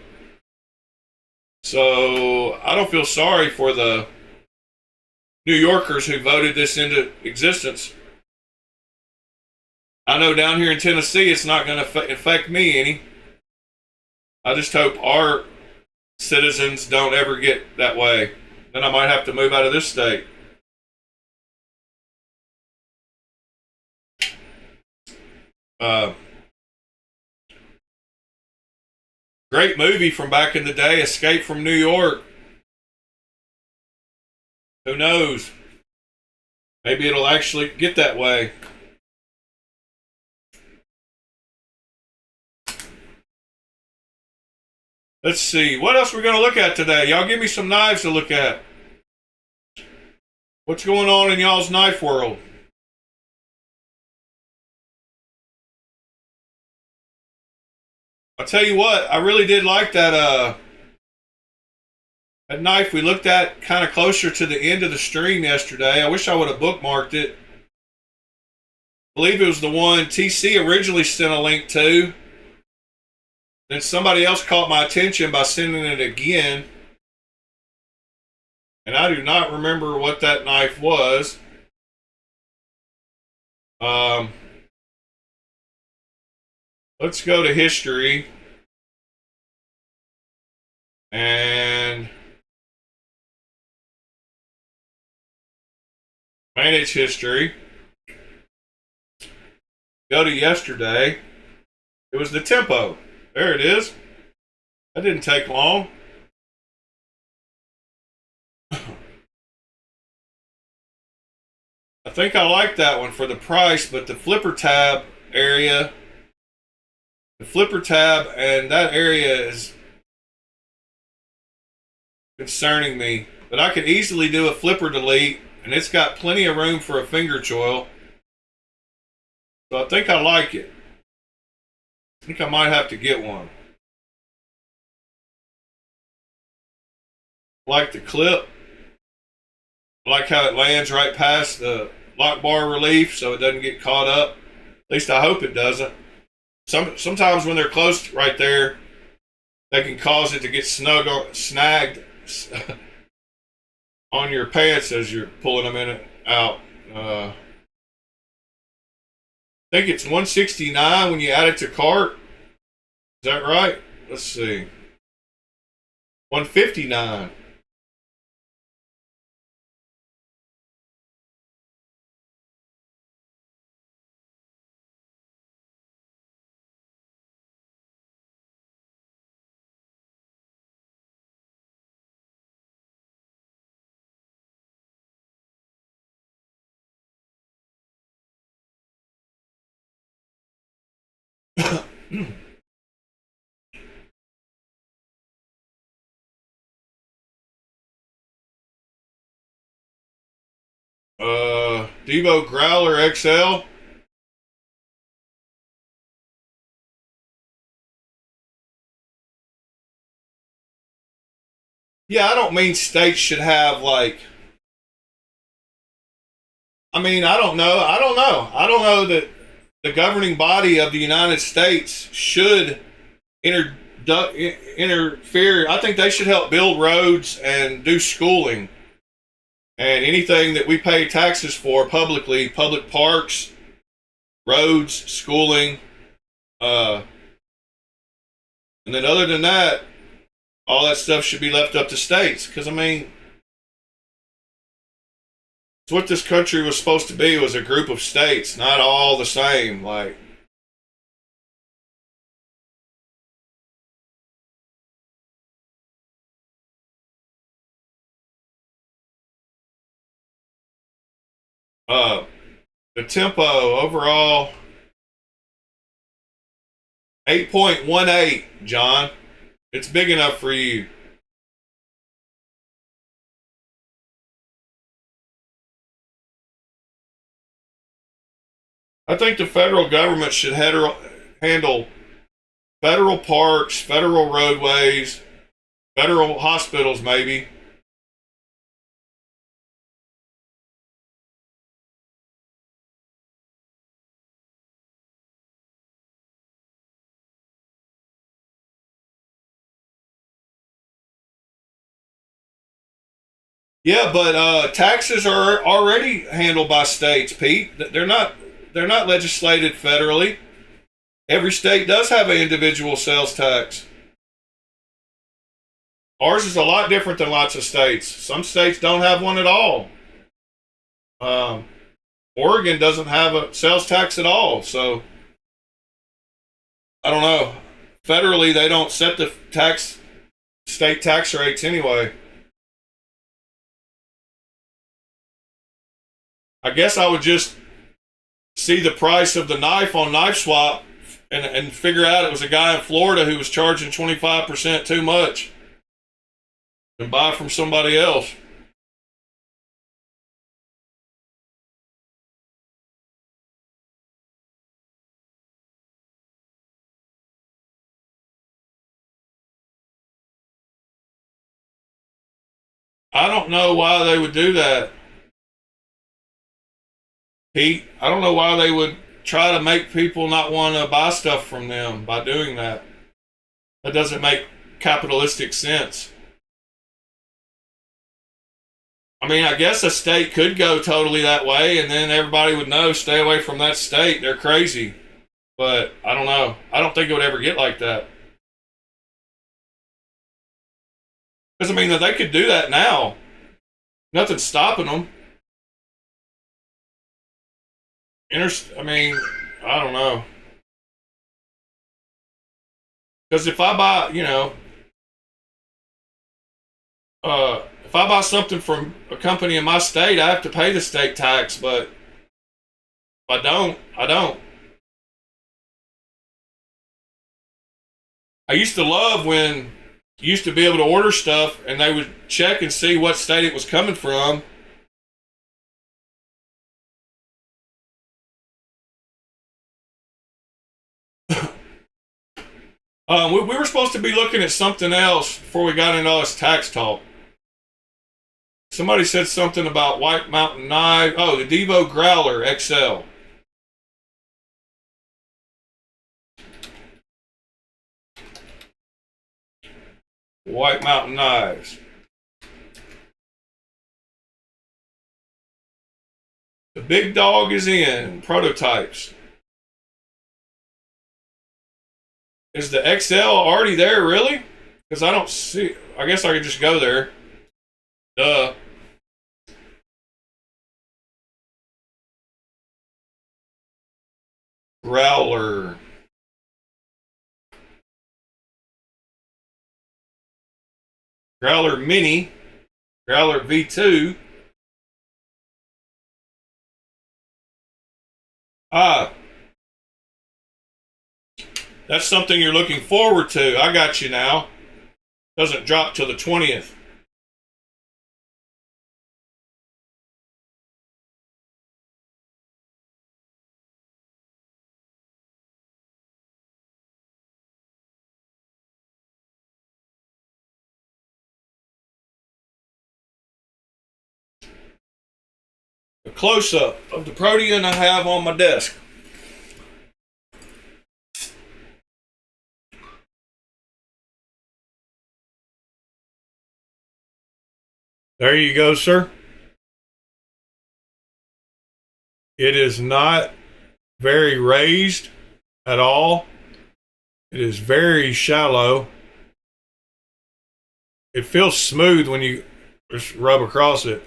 So I don't feel sorry for the New Yorkers who voted this into existence. I know down here in Tennessee it's not going to affect me any. I just hope our citizens don't ever get that way. Then I might have to move out of this state. Great movie from back in the day, Escape from New York. Who knows? Maybe it'll actually get that way. Let's see. What else we're going to look at today? Y'all give me some knives to look at. What's going on in y'all's knife world? I'll tell you what, I really did like that knife we looked at kind of closer to the end of the stream yesterday. I wish I would have bookmarked it. I believe it was the one TC originally sent a link to. Then somebody else caught my attention by sending it again. And I do not remember what that knife was. Let's go to history. And manage history. Go to yesterday. It was the tempo. There it is. That didn't take long. I think I like that one for the price, but the flipper tab area, the flipper tab and that area is concerning me. But I could easily do a flipper delete, and it's got plenty of room for a finger choil. So I think I like it. I think I might have to get one. Like the clip. I like how it lands right past the lock bar relief so it doesn't get caught up. least I hope it doesn't. Sometimes when they're close right there, they can cause it to get snagged on your pants as you're pulling them in and out. I think it's 169 when you add it to cart. Is that right? Let's see. 159. Devo Growler XL. Yeah, I don't mean states should have like. I mean, I don't know. I don't know that the governing body of the United States should interfere. I think they should help build roads and do schooling and anything that we pay taxes for publicly, public parks, roads, schooling, and then other than that, all that stuff should be left up to states. Because I mean, it's what this country was supposed to be, was a group of states, not all the same. Like, the tempo overall 8.18, John. It's big enough for you. I think the federal government should handle federal parks, federal roadways, federal hospitals, maybe. Yeah, but taxes are already handled by states, Pete. They're not legislated federally. Every state does have an individual sales tax. Ours is a lot different than lots of states. Some states don't have one at all. Um, Oregon doesn't have a sales tax at all. So I don't know. Federally, they don't set the state tax rates anyway. I guess I would just see the price of the knife on Knife Swap and figure out it was a guy in Florida who was charging 25% too much and buy from somebody else. I don't know why they would do that, Pete. I don't know why they would try to make people not want to buy stuff from them by doing that. That doesn't make capitalistic sense. I mean, I guess a state could go totally that way and then everybody would know, stay away from that state. They're crazy. But I don't know. I don't think it would ever get like that. Because, I mean, they could do that now. Nothing's stopping them. I mean, I don't know. Because if I buy, if I buy something from a company in my state, I have to pay the state tax. But if I don't, I don't. I used to love when you used to be able to order stuff and they would check and see what state it was coming from. We were supposed to be looking at something else before we got into all this tax talk. Somebody said something about White Mountain Knife. Oh, the Devo Growler XL. White Mountain Knives. The big dog is in. Prototypes. Is the XL already there, really? Because I don't see. I guess I could just go there. Duh. Growler. Growler Mini. Growler V2. Ah. That's something you're looking forward to. I got you now. Doesn't drop till the 20th. A close-up of the Protean I have on my desk. There you go, sir. It is not very raised at all. It is very shallow. It feels smooth when you just rub across it.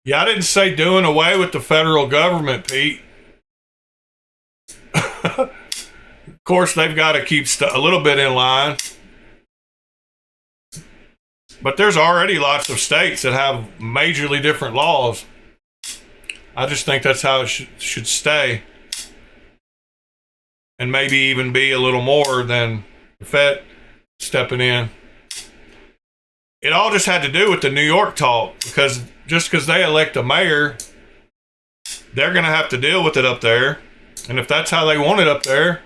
Yeah, I didn't say doing away with the federal government, Pete. Of course, they've got to keep a little bit in line. But there's already lots of states that have majorly different laws. I just think that's how it should stay. And maybe even be a little more than the Fed stepping in. It all just had to do with the New York talk, because just because they elect a mayor, they're going to have to deal with it up there. And if that's how they want it up there,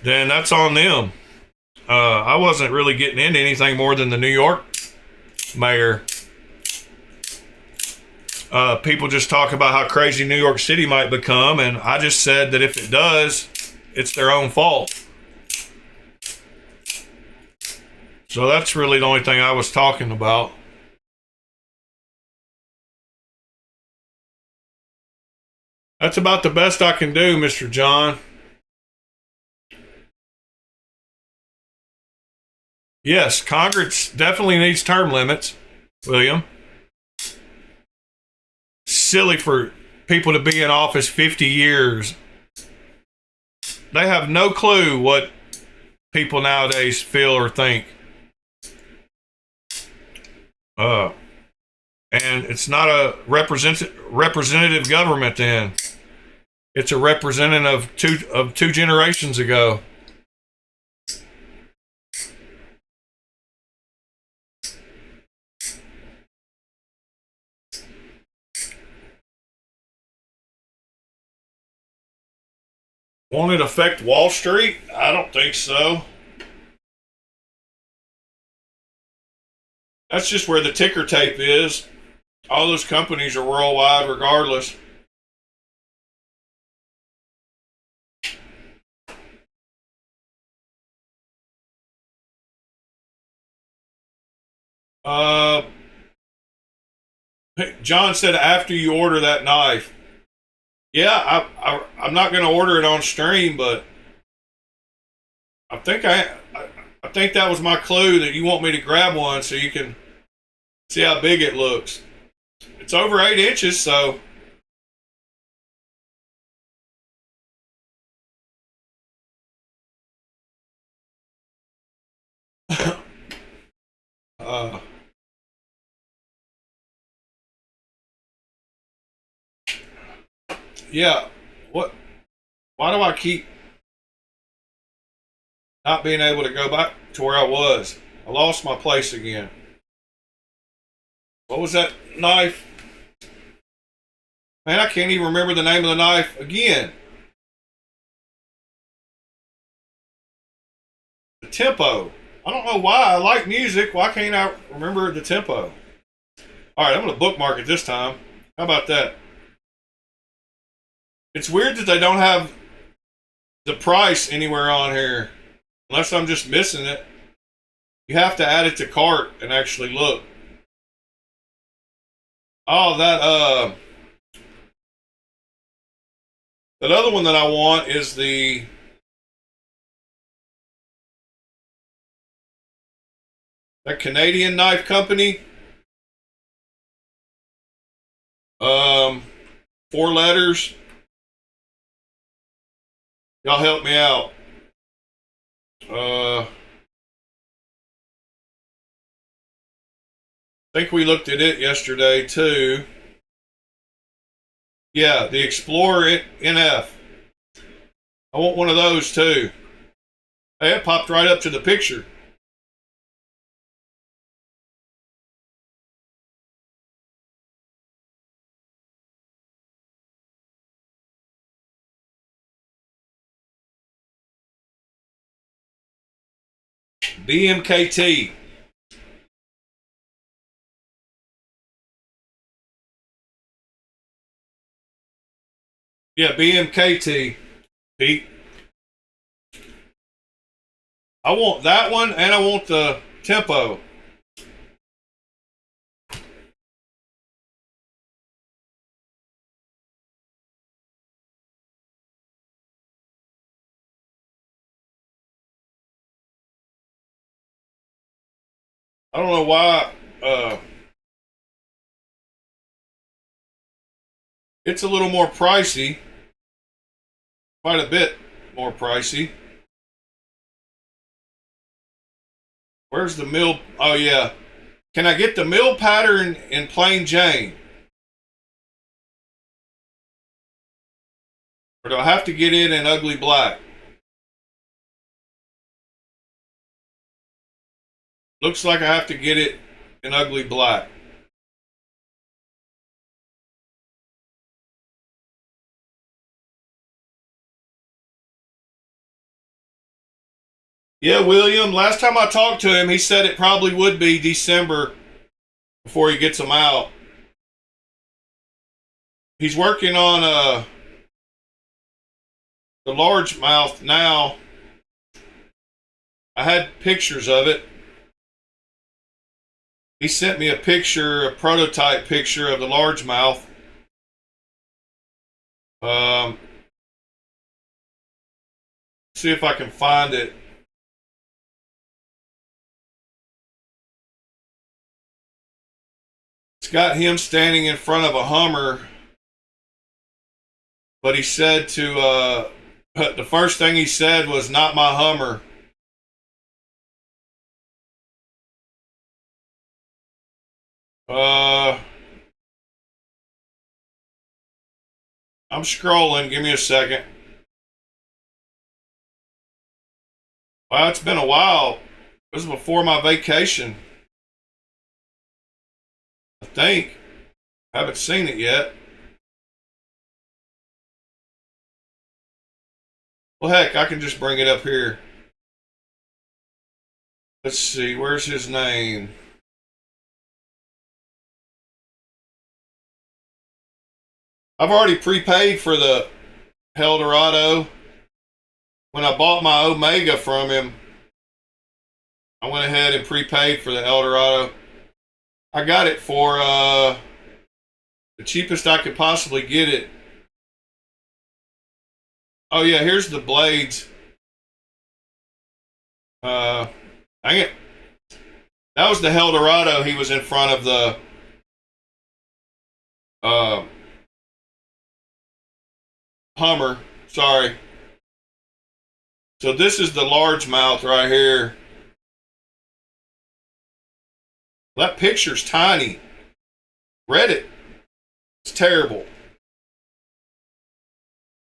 then that's on them. I wasn't really getting into anything more than the New York mayor. People just talk about how crazy New York City might become, and I just said that if it does, it's their own fault. So that's really the only thing I was talking about. That's about the best I can do, Mr. John. Yes, Congress definitely needs term limits, William. Silly for people to be in office 50 years. They have no clue what people nowadays feel or think. And it's not a representative government then. It's a representative of two generations ago. Won't it affect Wall Street? I don't think so. That's just where the ticker tape is. All those companies are worldwide regardless. John said after you order that knife. Yeah, I'm not going to order it on stream, but I think that was my clue, that you want me to grab one so you can see how big it looks. It's over 8 inches, so yeah. What? Why do I keep not being able to go back to where I was? I lost my place again. What was that knife? Man, I can't even remember the name of the knife again. The tempo. I don't know why. I like music. Why can't I remember the tempo? All right, I'm going to bookmark it this time. How about that? It's weird that they don't have the price anywhere on here. Unless I'm just missing it. You have to add it to cart and actually look. Oh, that other one that I want is the that Canadian knife company. 4 letters. Y'all help me out. I think we looked at it yesterday too. Yeah, the Explorer NF. I want one of those too. Hey, it popped right up to the picture. BMKT. Yeah, BMKT. Pete. I want that one and I want the tempo. I don't know why it's a little more pricey. Quite a bit more pricey. Where's the mill? Oh, yeah. Can I get the mill pattern in plain Jane? Or do I have to get it in ugly black? Looks like I have to get it in ugly black. Yeah, William, last time I talked to him, he said it probably would be December before he gets them out. He's working on the largemouth now. I had pictures of it. He sent me a picture, a prototype picture of the largemouth. See if I can find it. It's got him standing in front of a Hummer, but he said to the first thing he said was not my Hummer. I'm scrolling. Give me a second. Wow, it's been a while. It was before my vacation. I think. I haven't seen it yet. Well, heck, I can just bring it up here. Let's see. Where's his name? I've already prepaid for the Eldorado. When I bought my Omega from him, I went ahead and prepaid for the Eldorado. I got it for the cheapest I could possibly get it. Oh yeah, here's the blades. Dang it. That was the Eldorado. He was in front of the Hummer. Sorry. So this is the largemouth right here. That picture's tiny. Read it. It's terrible.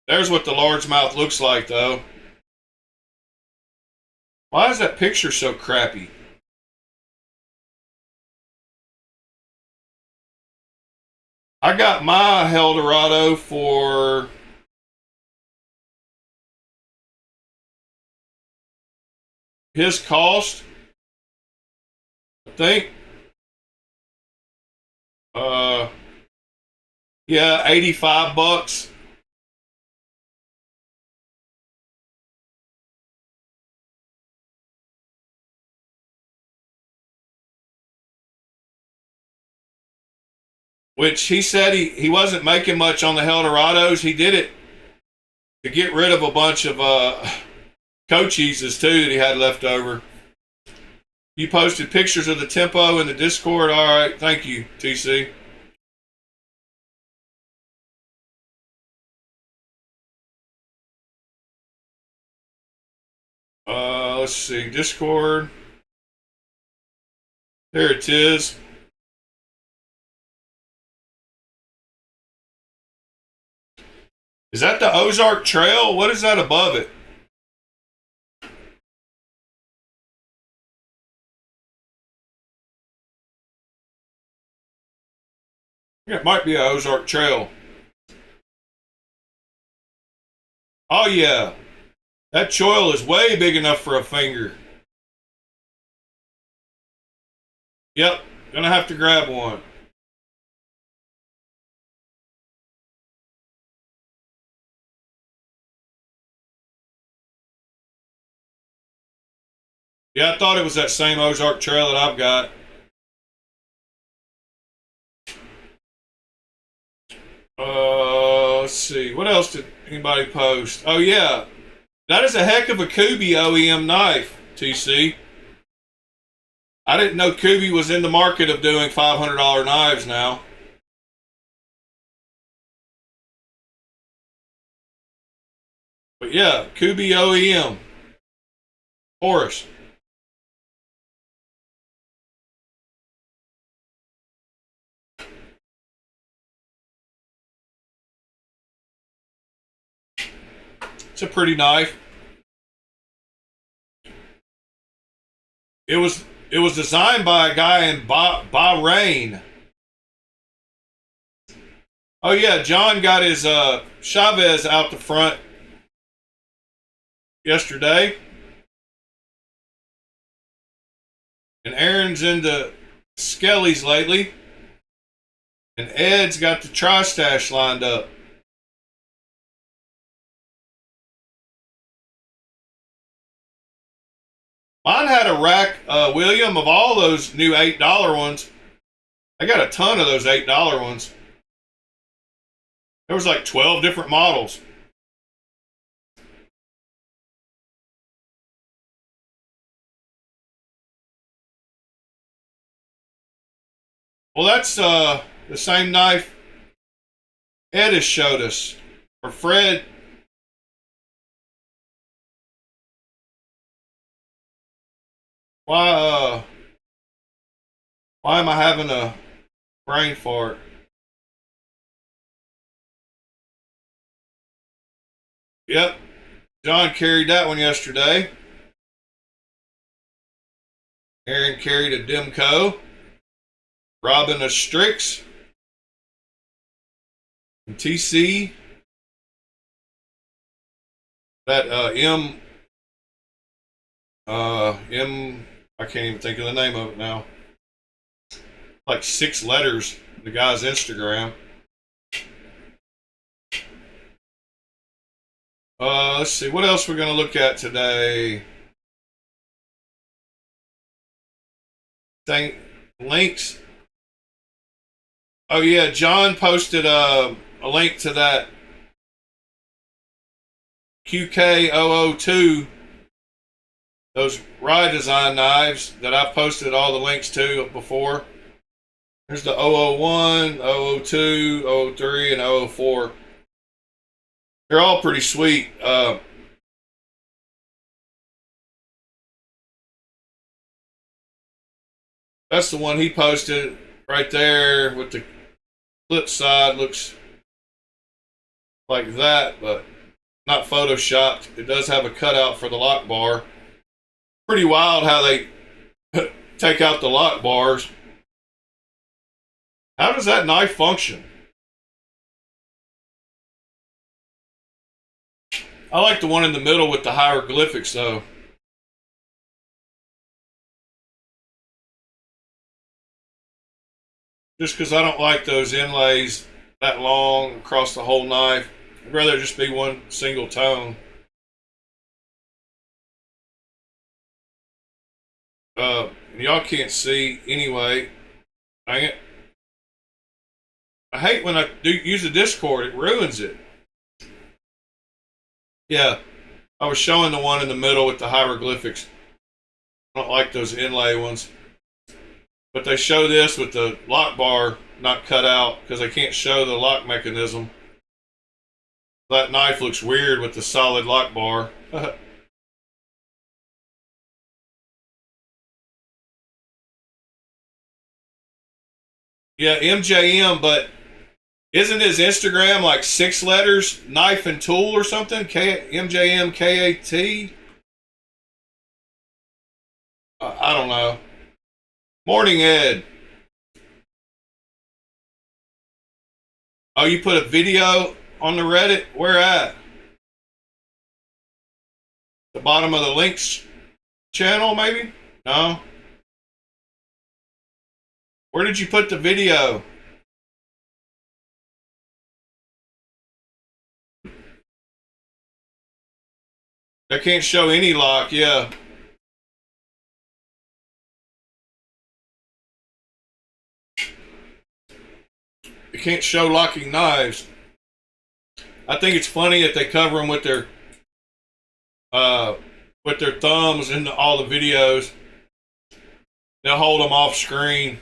There's what the largemouth looks like, though. Why is that picture so crappy? I got my Eldorado for his cost, I think. Yeah, $85. Which he said he wasn't making much on the Eldorados. He did it to get rid of a bunch of Cochieses too that he had left over. You posted pictures of the tempo in the Discord. All right, thank you, TC. Let's see, Discord. There it is. Is that the Ozark Trail? What is that above it? Yeah, it might be an Ozark Trail. Oh yeah, that choil is way big enough for a finger. Yep, gonna have to grab one. Yeah, I thought it was that same Ozark Trail that I've got. Let's see. What else did anybody post? Oh, yeah. That is a heck of a Kubi OEM knife, TC. I didn't know Kubi was in the market of doing $500 knives now. But yeah, Kubi OEM. Horace. It's a pretty knife. It was designed by a guy in Bahrain. Oh yeah, John got his Chavez out the front yesterday. And Aaron's into Skelly's lately. And Ed's got the Tri-Stash lined up. Mine had a rack, William, of all those new $8 ones. I got a ton of those $8 ones. There was like 12 different models. Well, that's the same knife Ed has showed us. Or Fred. Why am I having a brain fart? Yep. John carried that one yesterday. Aaron carried a Demco. Robin a Strix. And TC. That I can't even think of the name of it now. Like 6 letters, the guy's Instagram. Let's see, what else we're going to look at today? Links. Oh yeah, John posted a link to that QK002, those Rye Design knives that I've posted all the links to before. There's the 001, 002, 003, and 004. They're all pretty sweet. That's the one he posted right there with the flip side. Looks like that, but not photoshopped. It does have a cutout for the lock bar. Pretty wild how they take out the lock bars. How does that knife function? I like the one in the middle with the hieroglyphics though. Just because I don't like those inlays that long across the whole knife. I'd rather just be one single tone. Y'all can't see anyway. Dang it. I hate when I do use the Discord, it ruins it. Yeah, I was showing the one in the middle with the hieroglyphics. I don't like those inlay ones. But they show this with the lock bar not cut out because they can't show the lock mechanism. That knife looks weird with the solid lock bar. Yeah, MJM, but isn't his Instagram like 6 letters, knife and tool or something? MJM KAT? I don't know. Morning, Ed. Oh, you put a video on the Reddit? Where at? The bottom of the links channel, maybe? No? Where did you put the video? I can't show any lock, yeah. You can't show locking knives. I think it's funny that they cover them with their thumbs in all the videos. They'll hold them off screen.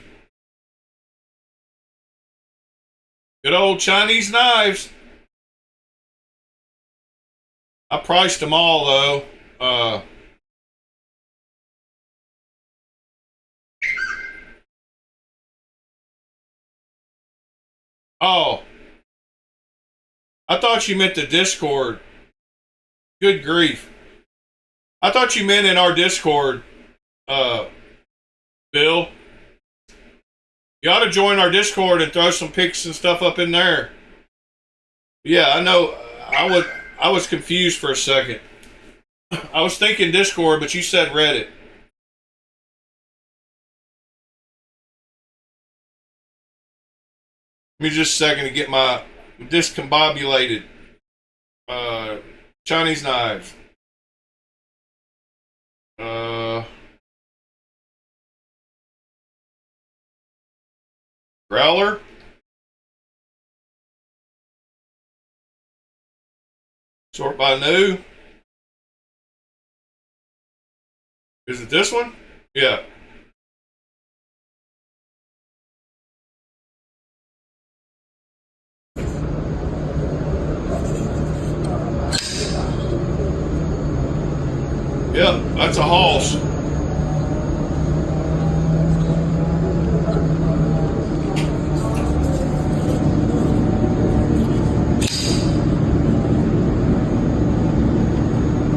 Good old Chinese knives. I priced them all though. Oh, I thought you meant the Discord. Good grief. I thought you meant in our Discord, Bill. You ought to join our Discord and throw some pics and stuff up in there. Yeah, I know. I was confused for a second. I was thinking Discord, but you said Reddit. Give me just a second to get my discombobulated Chinese knives. Growler. Sort by new. Is it this one? Yeah. Yep, that's a Halls.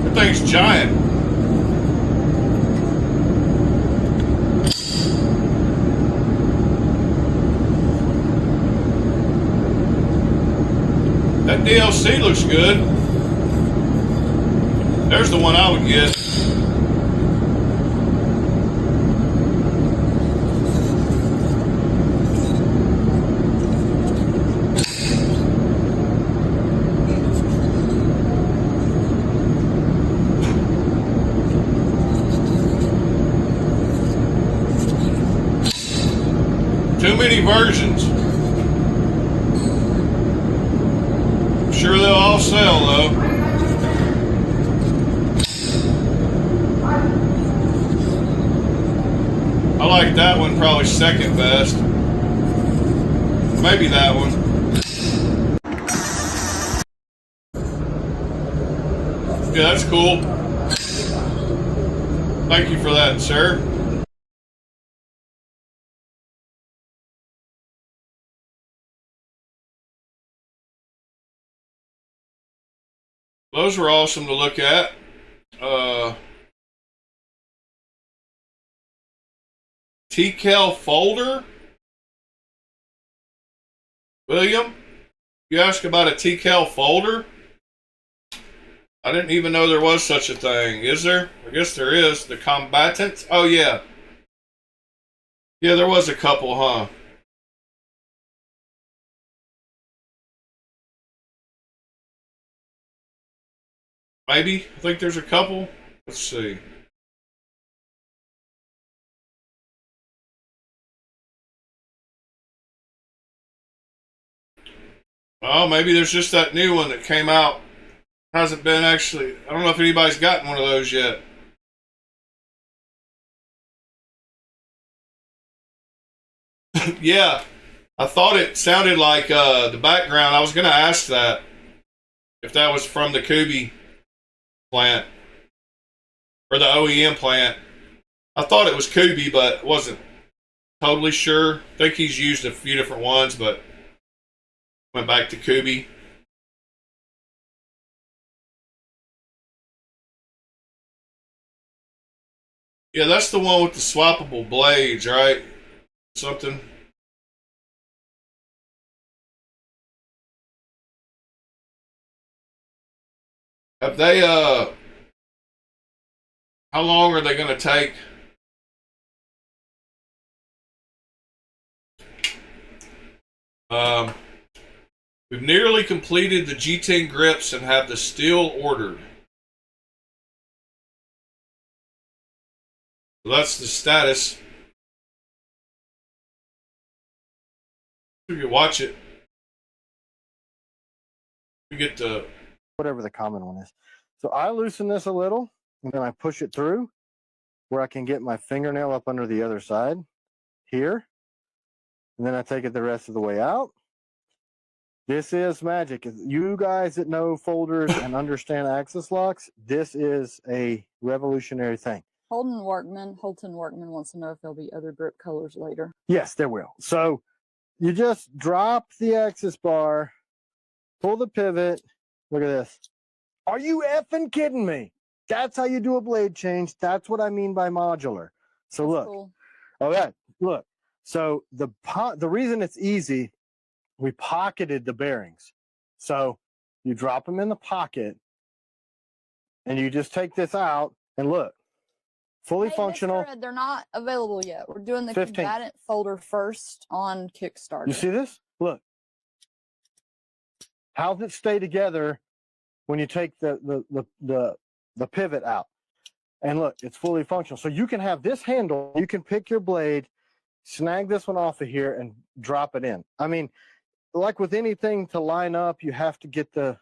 That thing's giant. That DLC looks good. There's the one I would get. Too many versions. I'm sure they'll all sell though. I like that one probably second best. Maybe that one. Yeah, that's cool. Thank you for that, sir. Those were awesome to look at. TCal folder? William, you ask about a TCal folder? I didn't even know there was such a thing. Is there? I guess there is. The combatants? Oh, yeah. Yeah, there was a couple, huh? Maybe. I think there's a couple. Let's see. Oh, maybe there's just that new one that came out. Hasn't been actually. I don't know if anybody's gotten one of those yet. Yeah, I thought it sounded like the background. I was going to ask that if that was from the Kubi plant or the OEM plant. I thought it was Kubi, but wasn't totally sure. I think he's used a few different ones, but went back to Kubi. Yeah, that's the one with the swappable blades, right? Something. Have they how long are they gonna take? Um we've nearly completed the G10 grips and have the steel ordered. So that's the status. You can watch it. You get the whatever the common one is. So I loosen this a little and then I push it through where I can get my fingernail up under the other side here. And then I take it the rest of the way out. This is magic. You guys that know folders and understand axis locks, this is a revolutionary thing. Holton Workman wants to know if there'll be other grip colors later. Yes, there will. So you just drop the axis bar, pull the pivot. Look at this. Are you effing kidding me? That's how you do a blade change. That's what I mean by modular. So That's look. cool. Okay, look. So the reason it's easy, we pocketed the bearings. So you drop them in the pocket and you just take this out and look. Fully functional. Mr. Ed, they're not available yet. We're doing the 15. combatant folder first on Kickstarter. You see this? Look. How does it stay together when you take the pivot out? And look, it's fully functional. So you can have this handle, you can pick your blade, snag this one off of here and drop it in. I mean, like with anything to line up, you have to get to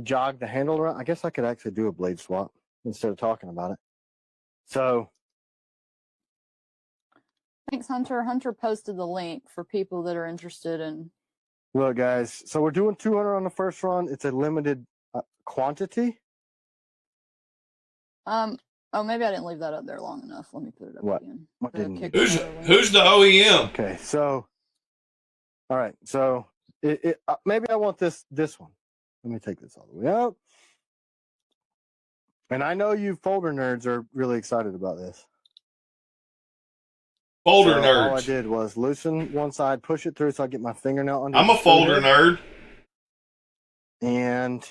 jog the handle around. I guess I could actually do a blade swap instead of talking about it. So Thanks, Hunter. Hunter posted the link for people that are interested in. look, guys, so we're doing 200 on the first run. It's a limited quantity. Oh, maybe I didn't leave that up there long enough. Let me put it up What? again. What The didn't you? Kickstarter link. who's the OEM? Okay, so all right, so maybe I want this one. Let me take this all the way out. And I know you folder nerds are really excited about this. Folder So nerds. all I did was loosen one side, push it through so I get my fingernail under. I'm a folder nerd. And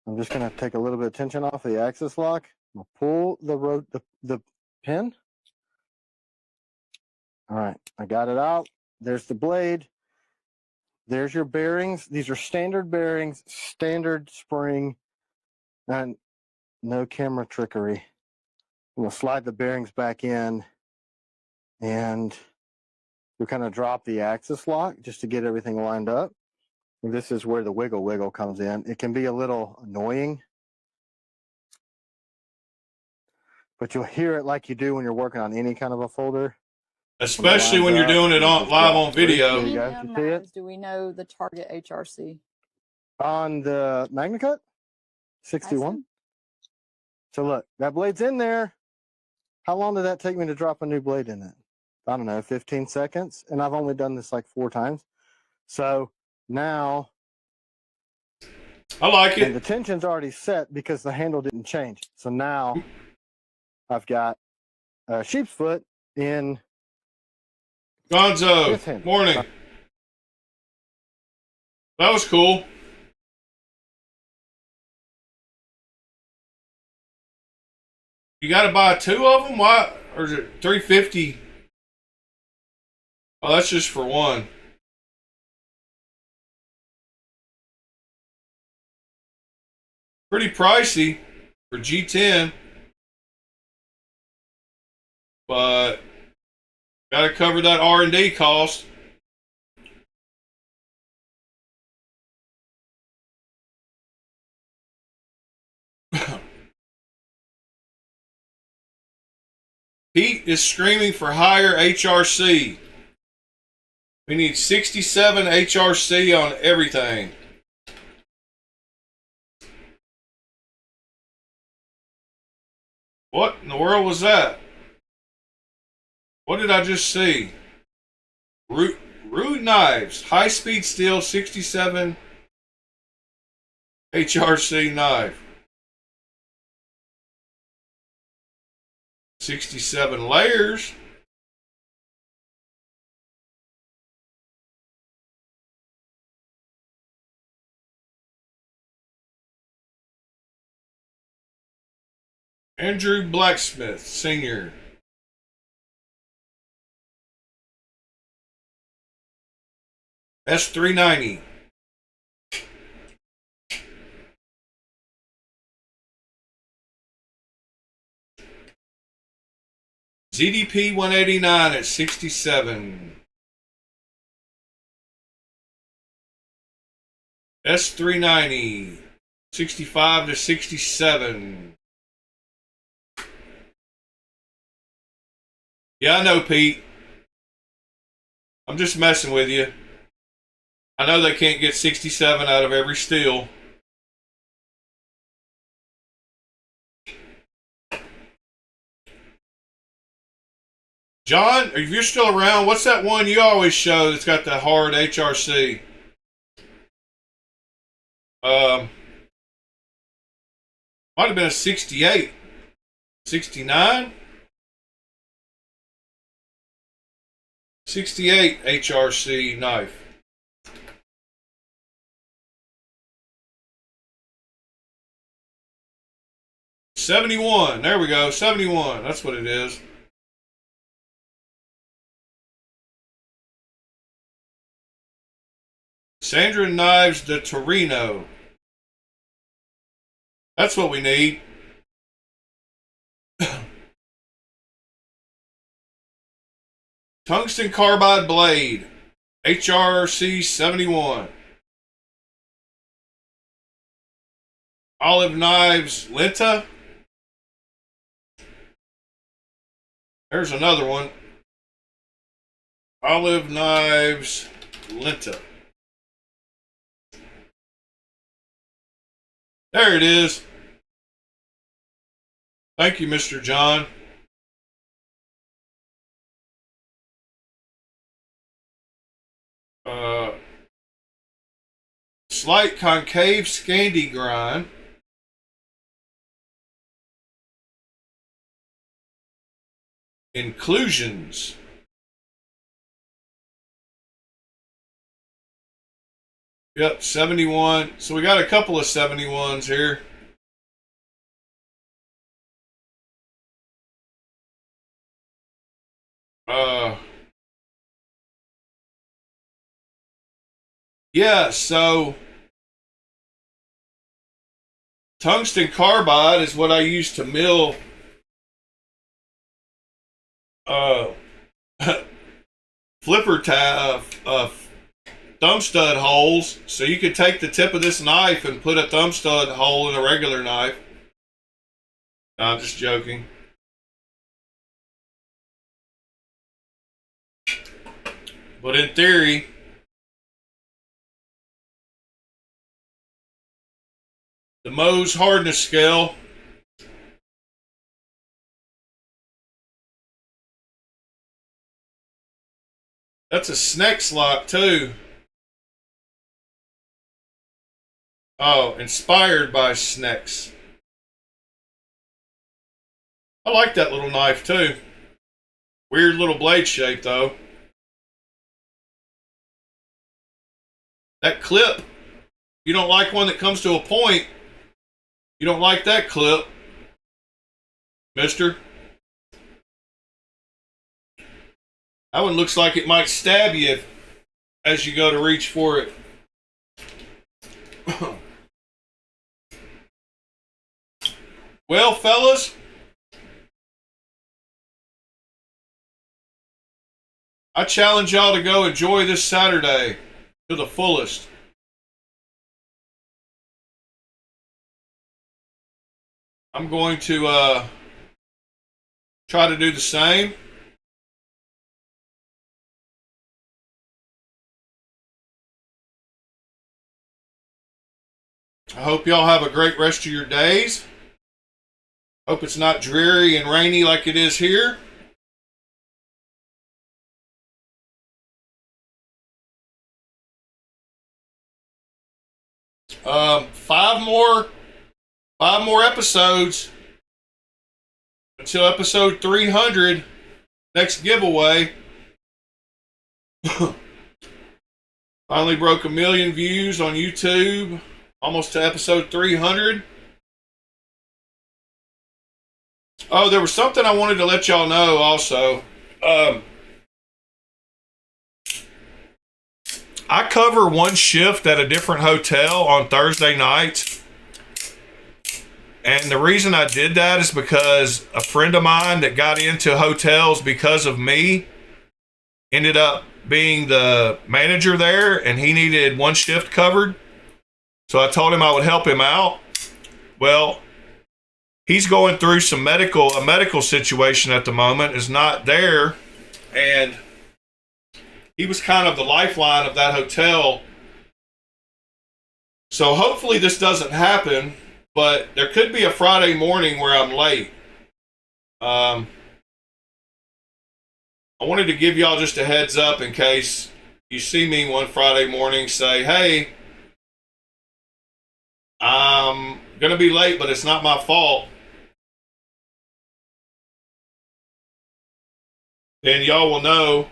I'm just going to take a little bit of tension off of the axis lock. I'm going to pull the pin. All right, I got it out. There's the blade. There's your bearings. These are standard bearings, standard spring, and no camera trickery. We'll slide the bearings back in, and we'll kind of drop the axis lock just to get everything lined up. And this is where the wiggle comes in. It can be a little annoying, but you'll hear it like you do when you're working on any kind of a folder. Especially when you're doing it on live on video. You guys can see it? Do we know the target HRC? On the MagnaCut 61. So look, that blade's in there. How long did that take me to drop a new blade in it? I don't know, 15 seconds. And I've only done this like 4 times. So now I like and the it. tension's already set because the handle didn't change. So now I've got a sheep's foot in this Gonzo, handle. morning. That was cool. You got to buy 2 of them? Why? Or is it $350? Oh, that's just for one. Pretty pricey for G10. But got to cover that R&D cost. Pete is screaming for higher HRC. We need 67 HRC on everything. What in the world was that? What did I just see? Rude Knives. High speed steel 67 HRC knife. 67 layers. Andrew Blacksmith, Sr. S390. ZDP 189 at 67. S390 65 to 67. Yeah, I know, Pete. I'm just messing with you. I know they can't get 67 out of every steel. John, if you're still around, what's that one you always show that's got the hard HRC? Might have been a 68. 69? 68 HRC knife. $71. There we go. $71. That's what it is. Sandra Knives de Torino. That's what we need. Tungsten carbide blade. HRC 71. Olive Knives Lenta. There's another one. Olive Knives Lenta. There it is. Thank you, Mr. John. Slight concave Scandi grind. Inclusions. Yep, 71. So we got a couple of 71s here. Yeah, so tungsten carbide is what I use to mill flipper thumb stud holes. So you could take the tip of this knife and put a thumb stud hole in a regular knife. No, I'm just joking. But in theory, the Mohs hardness scale. That's a Snex lock too. Oh, inspired by Snex. I like that little knife too. Weird little blade shape though. That clip, you don't like one that comes to a point. You don't like that clip. Mister. That one looks like it might stab you as you go to reach for it. Well, fellas, I challenge y'all to go enjoy this Saturday to the fullest. I'm going to try to do the same. I hope y'all have a great rest of your days. Hope it's not dreary and rainy like it is here. Five more episodes until episode 300. Next giveaway. Finally broke 1 million views on YouTube. Almost to episode 300. Oh, there was something I wanted to let y'all know also. I cover one shift at a different hotel on Thursday nights. And the reason I did that is because a friend of mine that got into hotels because of me ended up being the manager there, and he needed one shift covered. So I told him I would help him out. Well, he's going through a medical situation at the moment, is not there, and he was kind of the lifeline of that hotel. So hopefully this doesn't happen, but there could be a Friday morning where I'm late. I wanted to give y'all just a heads up in case you see me one Friday morning, say, hey, I'm going to be late, but it's not my fault. Then y'all will know.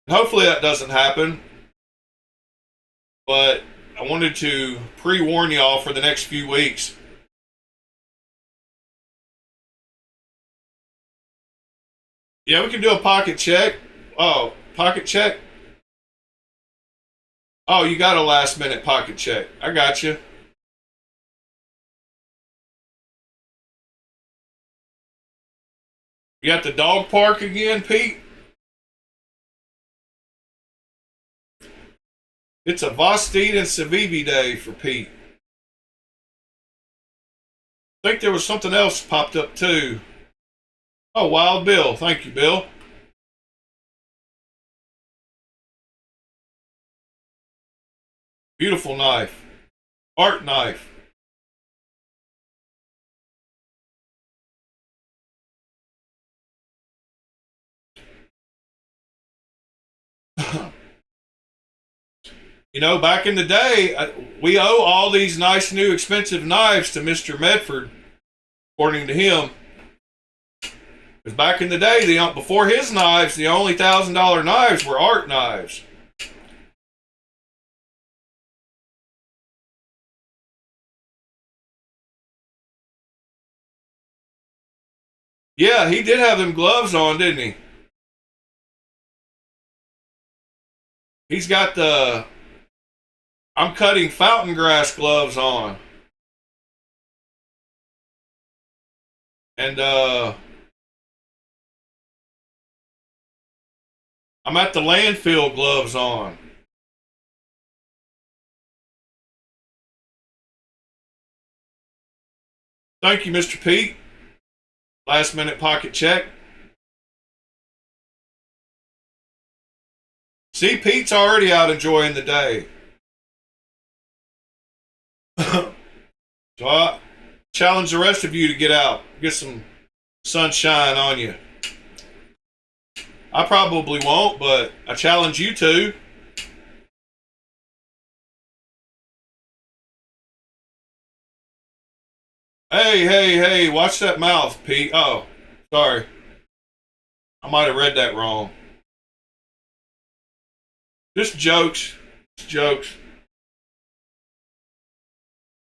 Hopefully that doesn't happen. But I wanted to pre-warn y'all for the next few weeks. Yeah, we can do a pocket check. Oh, pocket check? Oh, you got a last minute pocket check. I got you. You at the dog park again, Pete? It's a Vostede and Civivi day for Pete. I think there was something else popped up too. Oh, Wild Bill. Thank you, Bill. Beautiful knife. Art knife. You know, back in the day, we owe all these nice new expensive knives to Mr. Medford, according to him. Because back in the day, before his knives, the only $1,000 knives were art knives. Yeah, he did have them gloves on, didn't he? He's got the I'm cutting fountain grass gloves on. And I'm at the landfill gloves on. Thank you, Mr. Pete. Last minute pocket check. See, Pete's already out enjoying the day. So I challenge the rest of you to get out, get some sunshine on you. I probably won't, but I challenge you to. Hey, watch that mouth, Pete. Oh, sorry. I might have read that wrong. Just jokes. Just jokes.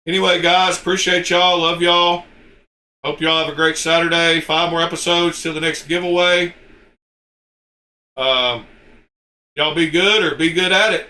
Anyway, guys, appreciate y'all. Love y'all. Hope y'all have a great Saturday. 5 more episodes till the next giveaway. Y'all be good or be good at it.